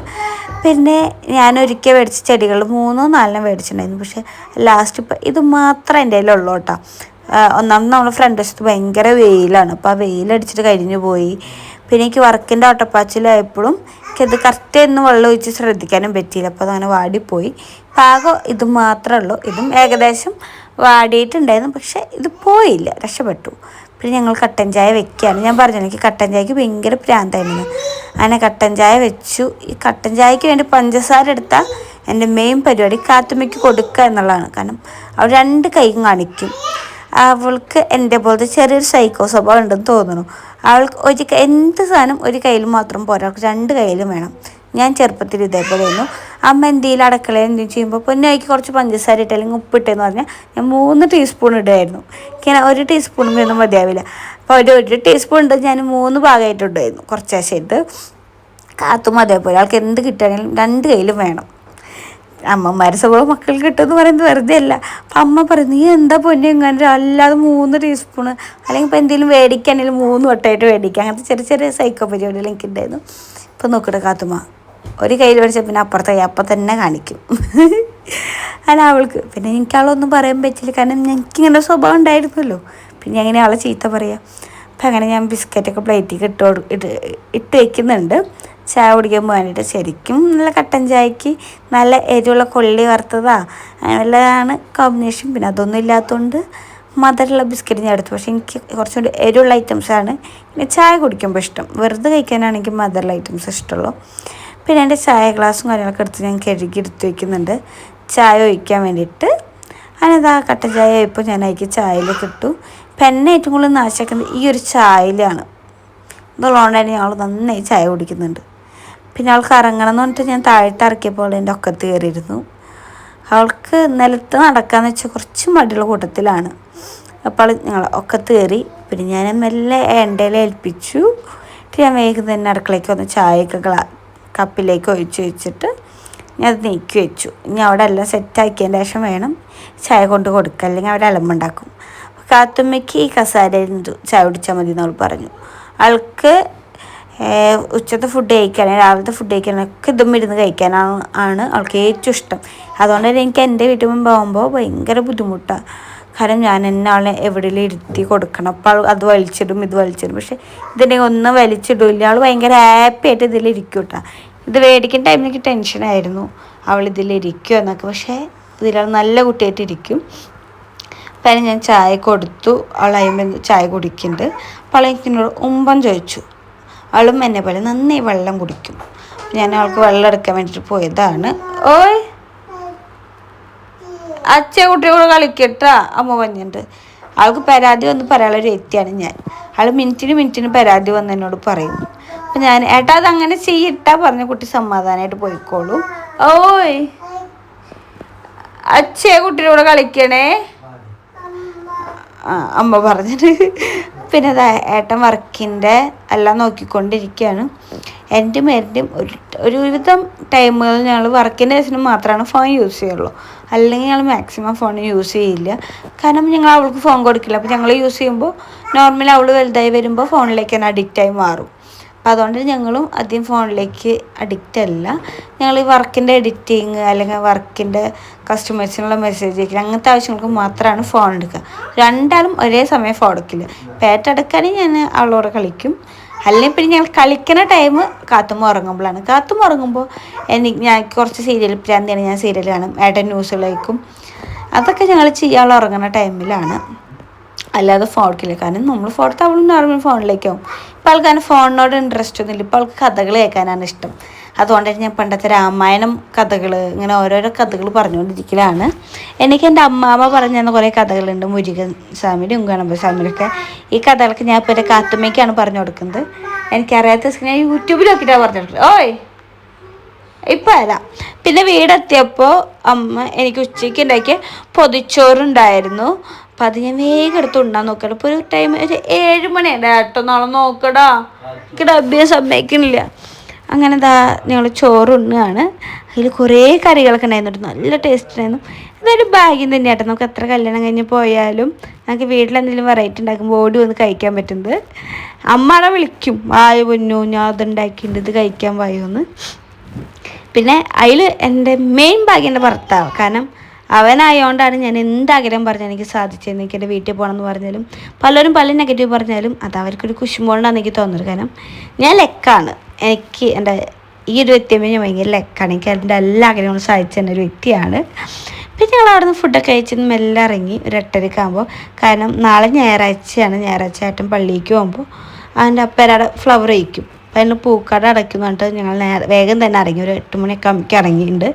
പിന്നെ ഞാൻ ഒരിക്കൽ മേടിച്ച ചെടികൾ 3-4 മേടിച്ചിട്ടുണ്ടായിരുന്നു. പക്ഷേ ലാസ്റ്റ് ഇപ്പം ഇത് മാത്രമേ എൻ്റെ കയ്യിലുള്ളൂ കേട്ടോ. ഒന്നാമത് നമ്മൾ ഫ്രണ്ട് വശത്ത് ഭയങ്കര വെയിലാണ്, അപ്പോൾ ആ വെയിലടിച്ചിട്ട് കരിഞ്ഞു പോയി. പിന്നെ എനിക്ക് വർക്കിൻ്റെ ഓട്ടപ്പാച്ചിലായപ്പോഴും എനിക്കത് കറക്റ്റ് ഒന്ന് വെള്ളം ഒഴിച്ച് ശ്രദ്ധിക്കാനും പറ്റിയില്ല, അപ്പോൾ അതങ്ങനെ വാടിപ്പോയി. പാകം ഇത് മാത്രമേ ഉള്ളൂ. ഇതും ഏകദേശം വാടിയിട്ടുണ്ടായിരുന്നു, പക്ഷേ ഇത് പോയില്ല, രക്ഷപ്പെട്ടു. പിന്നെ ഞങ്ങൾ കട്ടൻ ചായ വെക്കുകയാണ്. ഞാൻ പറഞ്ഞു എനിക്ക് കട്ടൻ ചായക്ക് ഭയങ്കര പ്രാന്തായിരുന്നു. അങ്ങനെ കട്ടൻ ചായ വെച്ചു. ഈ കട്ടൻ ചായക്ക് വേണ്ടി പഞ്ചസാര എടുത്താൽ എൻ്റെ മെയിൻ പരിപാടി കാത്തുമ്മയ്ക്ക് കൊടുക്കുക എന്നുള്ളതാണ്. കാരണം അവൾ 2 കൈയും കാണിക്കും. അവൾക്ക് എൻ്റെ പോലത്തെ ചെറിയൊരു സൈക്കോ സ്വഭാവം ഉണ്ടെന്ന് തോന്നുന്നു. അവൾക്ക് എന്ത് സാധനം ഒരു കയ്യിൽ മാത്രം പോരാ, അവൾക്ക് 2 കയ്യിലും വേണം. ഞാൻ ചെറുപ്പത്തിൽ ഇതേപോലെയായിരുന്നു. അമ്മ എന്തെങ്കിലും അടുക്കളയിൽ എന്തെങ്കിലും ചെയ്യുമ്പോൾ പൊന്നയ്ക്ക് കുറച്ച് പഞ്ചസാര ഇട്ട് അല്ലെങ്കിൽ ഉപ്പിട്ടെന്ന് പറഞ്ഞാൽ ഞാൻ 3 ടീസ്പൂൺ ഇടുമായിരുന്നു. ഇങ്ങനെ 1 ടീസ്പൂണും ഒന്നും മതിയാവില്ല. അപ്പോൾ 1 ടീസ്പൂൺ ഇട്ട് ഞാൻ 3 ഭാഗമായിട്ടുണ്ടായിരുന്നു, കുറച്ചായിട്ട്. കാത്തും അതേപോലെ ആൾക്ക് എന്ത് കിട്ടുകയാണെങ്കിലും 2 കയ്യിലും വേണം. അമ്മമാരുടെ സ്വഭാവം മക്കൾക്ക് കിട്ടുമെന്ന് പറയുന്നത് വെറുതെ അല്ല. അപ്പം അമ്മ പറയും നീ എന്താ പൊന്നെ എങ്ങനെ അല്ലാതെ 3 ടീസ്പൂണ് അല്ലെങ്കിൽ ഇപ്പോൾ എന്തെങ്കിലും മേടിക്കുകയാണെങ്കിലും 3 വട്ടമായിട്ട് മേടിക്കുക, അങ്ങനത്തെ ചെറിയ ചെറിയ സൈക്കോ പരിപാടികൾ എനിക്കുണ്ടായിരുന്നു. ഇപ്പം നോക്കട്ടെ കാത്തുമ്മ ഒരു കയ്യിൽ മേടിച്ചാൽ പിന്നെ അപ്പുറത്തെ കൈ അപ്പം തന്നെ കാണിക്കും. അല്ല അവൾക്ക് പിന്നെ എനിക്കാളൊന്നും പറയാൻ പറ്റില്ല, കാരണം എനിക്കിങ്ങനെ സ്വഭാവം ഉണ്ടായിരുന്നല്ലോ. പിന്നെ എങ്ങനെ ആളെ ചീത്ത പറയാം. അപ്പം അങ്ങനെ ഞാൻ ബിസ്ക്കറ്റൊക്കെ പ്ലേറ്റിലേക്ക് ഇട്ട് വയ്ക്കുന്നുണ്ട് ചായ കുടിക്കാൻ വേണ്ടിയിട്ട്. ശരിക്കും നല്ല കട്ടൻ ചായക്ക് നല്ല എരിവുള്ള കൊള്ളി വറുത്തതാ നല്ലതാണ് കോമ്പിനേഷൻ. പിന്നെ അതൊന്നും ഇല്ലാത്തതുകൊണ്ട് മധുരമുള്ള ബിസ്ക്കറ്റ് ഞാൻ എടുത്തു. പക്ഷേ എനിക്ക് കുറച്ചുകൂടി എരിവുള്ള ഐറ്റംസാണ് പിന്നെ ചായ കുടിക്കുമ്പോൾ ഇഷ്ടം. വെറുതെ കഴിക്കാനാണെങ്കിൽ മധുരമുള്ള ഐറ്റംസ് ഇഷ്ടമുള്ളൂ. പിന്നെ എൻ്റെ ചായ ഗ്ലാസും കാര്യങ്ങളൊക്കെ എടുത്ത് ഞാൻ കഴുകി എടുത്ത് വയ്ക്കുന്നുണ്ട് ചായ ഒഴിക്കാൻ വേണ്ടിയിട്ട്. അതിനതാ കട്ടൻ ചായ ഇപ്പോൾ ഞാൻ അതിലേക്ക് ചായയിലേക്ക് ഇട്ടു. ഇപ്പം എന്നെ ഏറ്റവും കൂടുതൽ നാശാക്കുന്നത് ഈ ഒരു ചായയിലാണ്. ഇതുള്ളതുകൊണ്ട് തന്നെ ഞങ്ങൾ നന്നായി ചായ കുടിക്കുന്നുണ്ട്. പിന്നെ അവൾക്ക് ഇറങ്ങണം എന്ന് പറഞ്ഞിട്ട് ഞാൻ താഴത്ത് ഇറക്കിയപ്പോൾ എൻ്റെ ഒക്കത്ത് കയറിയിരുന്നു. അവൾക്ക് നിലത്ത് നടക്കാമെന്ന് വെച്ചാൽ കുറച്ച് മടിയുള്ള കൂട്ടത്തിലാണ്. അപ്പോൾ ഞങ്ങൾ ഒക്കത്ത് കയറി. പിന്നെ ഞാൻ മെല്ലെ എൻ്റെയിൽ ഏൽപ്പിച്ചു. ഞാൻ വേഗം തന്നെ അടുക്കളയ്ക്ക് വന്ന് ചായയൊക്കെ കപ്പിലേക്ക് ഒഴിച്ച് വെച്ചിട്ട് ഞാൻ അത് നീക്കി വെച്ചു. ഇനി അവിടെ എല്ലാം സെറ്റാക്കിയതിന് ശേഷം വേണം ചായ കൊണ്ട് കൊടുക്കുക, അല്ലെങ്കിൽ അവിടെ അലമ്പുണ്ടാക്കും. കാത്തുമ്മയ്ക്ക് ഈ കസാരയിൽ ചായ കുടിച്ചാൽ മതി എന്നവൾ പറഞ്ഞു. ആൾക്ക് ഉച്ചത്തെ ഫുഡ് കഴിക്കാനും രാവിലത്തെ ഫുഡ് കഴിക്കാനൊക്കെ ഇതും ഇരുന്ന് കഴിക്കാനാണ് അവൾക്ക് ഏറ്റവും ഇഷ്ടം. അതുകൊണ്ട് തന്നെ എനിക്ക് എൻ്റെ വീട്ടിൽ പോകുമ്പോൾ ഭയങ്കര ബുദ്ധിമുട്ടാണ്. കാരണം ഞാൻ എന്നെ അവളെ എവിടെയെങ്കിലും ഇരുത്തി കൊടുക്കണം. അപ്പോൾ അത് വലിച്ചിടും ഇത് വലിച്ചിടും. പക്ഷേ ഇതിൻ്റെ ഒന്നും വലിച്ചിടില്ല. അവൾ ഭയങ്കര ഹാപ്പി ആയിട്ട് ഇതിലിരിക്കും കേട്ടോ. ഇത് മേടിക്കുന്ന ടൈമിൽ എനിക്ക് ടെൻഷനായിരുന്നു അവൾ ഇതിലിരിക്കുമോ എന്നൊക്കെ. പക്ഷേ ഇതിലവൾ നല്ല കുട്ടിയായിട്ടിരിക്കും. അപ്പം ഞാൻ ചായ കൊടുത്തു. അവൾ അതിന് ചായ കുടിക്കുന്നുണ്ട്. അപ്പോൾ അവൾ എനിക്കിനോട് ഉമ്പം ചോദിച്ചു. അവളും എന്നെ പോലെ നന്നായി വെള്ളം കുടിക്കും. ഞാൻ അവൾക്ക് വെള്ളം എടുക്കാൻ വേണ്ടിയിട്ട് പോയതാണ്. ഓയ് അച്ഛ കുട്ടിയോട് കളിക്കട്ടാ അമ്മ പറഞ്ഞിട്ടുണ്ട്. അവൾക്ക് പരാതി വന്ന് പറയാനുള്ളൊരു വ്യക്തിയാണ് ഞാൻ. അവൾ മിനിറ്റിന് പരാതി വന്ന് എന്നോട് പറയും. അപ്പം ഞാൻ ഏട്ടാ അതങ്ങനെ ചെയ്യട്ടാ പറഞ്ഞ കുട്ടി സമാധാനമായിട്ട് പോയിക്കോളൂ. ഓയ് അച്ഛ കുട്ടിയോട് കളിക്കണേ അമ്മ പറഞ്ഞിട്ട്. പിന്നെ ഏട്ടൻ വർക്കിൻ്റെ എല്ലാം നോക്കിക്കൊണ്ടിരിക്കുകയാണ്. എൻ്റെ മേരുടെയും ഒരുവിധം ടൈമുകളിൽ ഞങ്ങൾ വർക്കിൻ്റെ ദിവസം മാത്രമാണ് ഫോൺ യൂസ് ചെയ്യുള്ളൂ. അല്ലെങ്കിൽ ഞങ്ങൾ മാക്സിമം ഫോൺ യൂസ് ചെയ്യില്ല. കാരണം ഞങ്ങൾ അവൾക്ക് ഫോൺ കൊടുക്കില്ല. അപ്പോൾ ഞങ്ങൾ യൂസ് ചെയ്യുമ്പോൾ നോർമലി അവൾ വലുതായി വരുമ്പോൾ ഫോണിലേക്ക് തന്നെ അഡിക്റ്റായി മാറും. അപ്പോൾ അതുകൊണ്ട് ഞങ്ങളും അധികം ഫോണിലേക്ക് അഡിക്റ്റ് അല്ല. ഞങ്ങൾ ഈ വർക്കിൻ്റെ എഡിറ്റിങ് അല്ലെങ്കിൽ വർക്കിൻ്റെ കസ്റ്റമേഴ്സിനുള്ള മെസ്സേജ് അയക്കുക അങ്ങനത്തെ ആവശ്യങ്ങൾക്ക് മാത്രമാണ് ഫോൺ എടുക്കുക. രണ്ടാളും ഒരേ സമയം ഫോൺ എടുക്കില്ല. പേറ്റെടുക്കാനും ഞാൻ അവളോട് കളിക്കും. അല്ലെങ്കിൽ പിന്നെ ഞങ്ങൾ കളിക്കുന്ന ടൈം കാത്തുമ്പോൾ ഉറങ്ങുമ്പോഴാണ്. കാത്തുമ്പോൾ ഉറങ്ങുമ്പോൾ ഞാൻ കുറച്ച് സീരിയൽ പ്രാന്തിയാണ്, ഞാൻ സീരിയൽ കാണും, ഏട്ടൻ ന്യൂസുകളേക്കും. അതൊക്കെ ഞങ്ങൾ ചെയ്യാനുള്ള ഉറങ്ങുന്ന ടൈമിലാണ്, അല്ലാതെ ഫോണിക്കില്ല. കാരണം നമ്മൾ ഫോണത്ത് അവളും നോർമൽ ഫോണിലേക്കാവും. ഇപ്പോൾ ആൾക്കാർ ഫോണിനോട് ഇൻട്രസ്റ്റ് ഒന്നുമില്ല. ഇപ്പോൾ അവൾക്ക് കഥകൾ കേൾക്കാനാണ് ഇഷ്ടം. അതുകൊണ്ടാണ് ഞാൻ പണ്ടത്തെ രാമായണം കഥകൾ ഇങ്ങനെ ഓരോരോ കഥകൾ പറഞ്ഞുകൊണ്ടിരിക്കലാണ്. എനിക്ക് എൻ്റെ അമ്മാമ്മ പറഞ്ഞു തന്ന കുറേ കഥകളുണ്ട്, മുരുകൻ സ്വാമിയുടെയും ഗണപതി സ്വാമിയുടെയൊക്കെ. ഈ കഥകളൊക്കെ ഞാൻ ഇപ്പോൾ എൻ്റെ കാത്തുമ്മയ്ക്കാണ് പറഞ്ഞു കൊടുക്കുന്നത്. എനിക്കറിയാത്ത ഞാൻ യൂട്യൂബിൽ നോക്കിയിട്ടാണ് പറഞ്ഞു കൊടുക്കുന്നത്. ഓയ് ഇപ്പം അല്ല. പിന്നെ വീടെത്തിയപ്പോൾ അമ്മ എനിക്ക് ഉച്ചയ്ക്ക് ഉണ്ടാക്കിയ പൊതിച്ചോറുണ്ടായിരുന്നു. അപ്പം അത് ഞാൻ വേഗം എടുത്ത് ഉണ്ടാൻ നോക്കണം. ഇപ്പോൾ ഒരു ടൈം ഒരു 7 മണിയുണ്ട്. ഏട്ടോ നാളെ നോക്കടാ, എനിക്ക് ഡബ്ബിയെ സമ്മതിക്കണില്ല. അങ്ങനെ എന്താ ഞങ്ങൾ ചോറുണ്ണാണ്. അതിൽ കുറേ കറികളൊക്കെ ഉണ്ടായിരുന്നു, നല്ല ടേസ്റ്റ് ഉണ്ടായിരുന്നു. ഇതൊരു ഭാഗ്യം തന്നെയാട്ടോ. നമുക്ക് എത്ര കല്യാണം കഴിഞ്ഞ് പോയാലും നമുക്ക് വീട്ടിലെന്തെങ്കിലും വെറൈറ്റി ഉണ്ടാക്കുമ്പോൾ ഓടി വന്ന് കഴിക്കാൻ പറ്റുന്നത്. അമ്മളെ വിളിക്കും, വായു പൊന്നു ഞാൻ അതുണ്ടാക്കിയിട്ടുണ്ട്, ഇത് കഴിക്കാൻ വായുമെന്ന്. പിന്നെ അതിൽ എൻ്റെ മെയിൻ ഭാഗ്യം എൻ്റെ ഭർത്താവ്. കാരണം അവനായതുകൊണ്ടാണ് ഞാൻ എന്താഗ്രഹം പറഞ്ഞാൽ എനിക്ക് സാധിച്ചത്. എനിക്ക് എൻ്റെ വീട്ടിൽ പോകണമെന്ന് പറഞ്ഞാലും പലരും പല നെഗറ്റീവ് പറഞ്ഞാലും അത് അവർക്കൊരു കുശുമ്പോണ്ടാണെന്ന് എനിക്ക് തോന്നുന്നത്. കാരണം ഞാൻ ലെക്കാണ്. എനിക്ക് എൻ്റെ ഈ ഒരു വ്യക്തിയുമ്പോൾ ഞാൻ ഭയങ്കര ലെക്കാണ്. എനിക്ക് എൻ്റെ എല്ലാ ആഗ്രഹങ്ങളും സാധിച്ച ഒരു വ്യക്തിയാണ്. പിന്നെ ഞങ്ങൾ അവിടെ നിന്ന് ഫുഡൊക്കെ കഴിച്ച് മെല്ലെ ഇറങ്ങി ഒരു 8:30 ആകുമ്പോൾ. കാരണം നാളെ ഞായറാഴ്ചയാണ്. ഞായറാഴ്ച ഏട്ടൻ പള്ളിക്ക് പോകുമ്പോൾ അതിൻ്റെ അപ്പേരടെ ഫ്ലവർ കഴിക്കും. അപ്പം അതിന് പൂക്കട അടയ്ക്കുന്നു പറഞ്ഞിട്ട് ഞങ്ങൾ വേഗം തന്നെ ഇറങ്ങി. ഒരു 8 മണിയൊക്കെ ആകുമ്പോഴേക്കും ഇറങ്ങിയിട്ടുണ്ട്.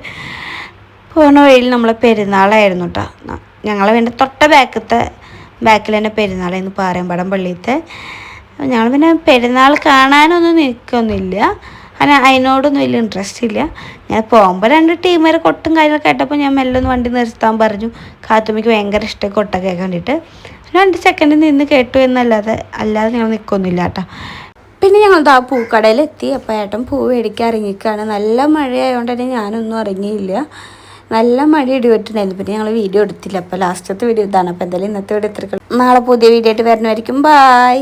പോണ വഴിയിൽ നമ്മളെ പെരുന്നാളായിരുന്നു കേട്ടോ. ഞങ്ങളെ വേണ്ട തൊട്ട ബാക്കിൽ തന്നെ പെരുന്നാളായിരുന്നു, പാറയമ്പടം പള്ളിയിലത്തെ. ഞങ്ങൾ പിന്നെ പെരുന്നാൾ കാണാനൊന്നും നിൽക്കൊന്നുമില്ല, കാരണം അതിനോടൊന്നും വലിയ ഇൻട്രസ്റ്റ് ഇല്ല. ഞാൻ പോകുമ്പോൾ 2 ടീമേരെ കൊട്ടും കാര്യങ്ങളൊക്കെ കേട്ടപ്പോൾ ഞാൻ മെല്ലെ ഒന്ന് വണ്ടി നിർത്താൻ പറഞ്ഞു. കാത്തുമ്മയ്ക്ക് ഭയങ്കര ഇഷ്ടം കൊട്ട കേൾക്കാൻ വേണ്ടിയിട്ട് 2 സെക്കൻഡ് നിന്ന് കേട്ടു എന്നല്ലാതെ ഞങ്ങൾ നിൽക്കൊന്നുമില്ല കേട്ടോ. പിന്നെ ഞങ്ങൾ ആ പൂക്കടയിലെത്തി. അപ്പോൾ ഏട്ടൻ പൂ മേടിക്കാൻ ഇറങ്ങിക്കുകയാണ്. നല്ല മഴയായതുകൊണ്ട് തന്നെ ഞാനൊന്നും ഇറങ്ങിയില്ല. നല്ല മഴ ഇടിവെട്ടുണ്ടായിരുന്നു. പിന്നെ ഞങ്ങൾ വീഡിയോ എടുത്തില്ല. അപ്പോൾ ലാസ്റ്റത്തെ വീഡിയോ ഇതാണ്. അപ്പോൾ എന്തായാലും ഇന്നത്തെ വീഡിയോ ഇത്രയ്ക്ക്. നാളെ പുതിയ വീഡിയോ ആയിട്ട് വരുന്നതായിരിക്കും. ബായ്.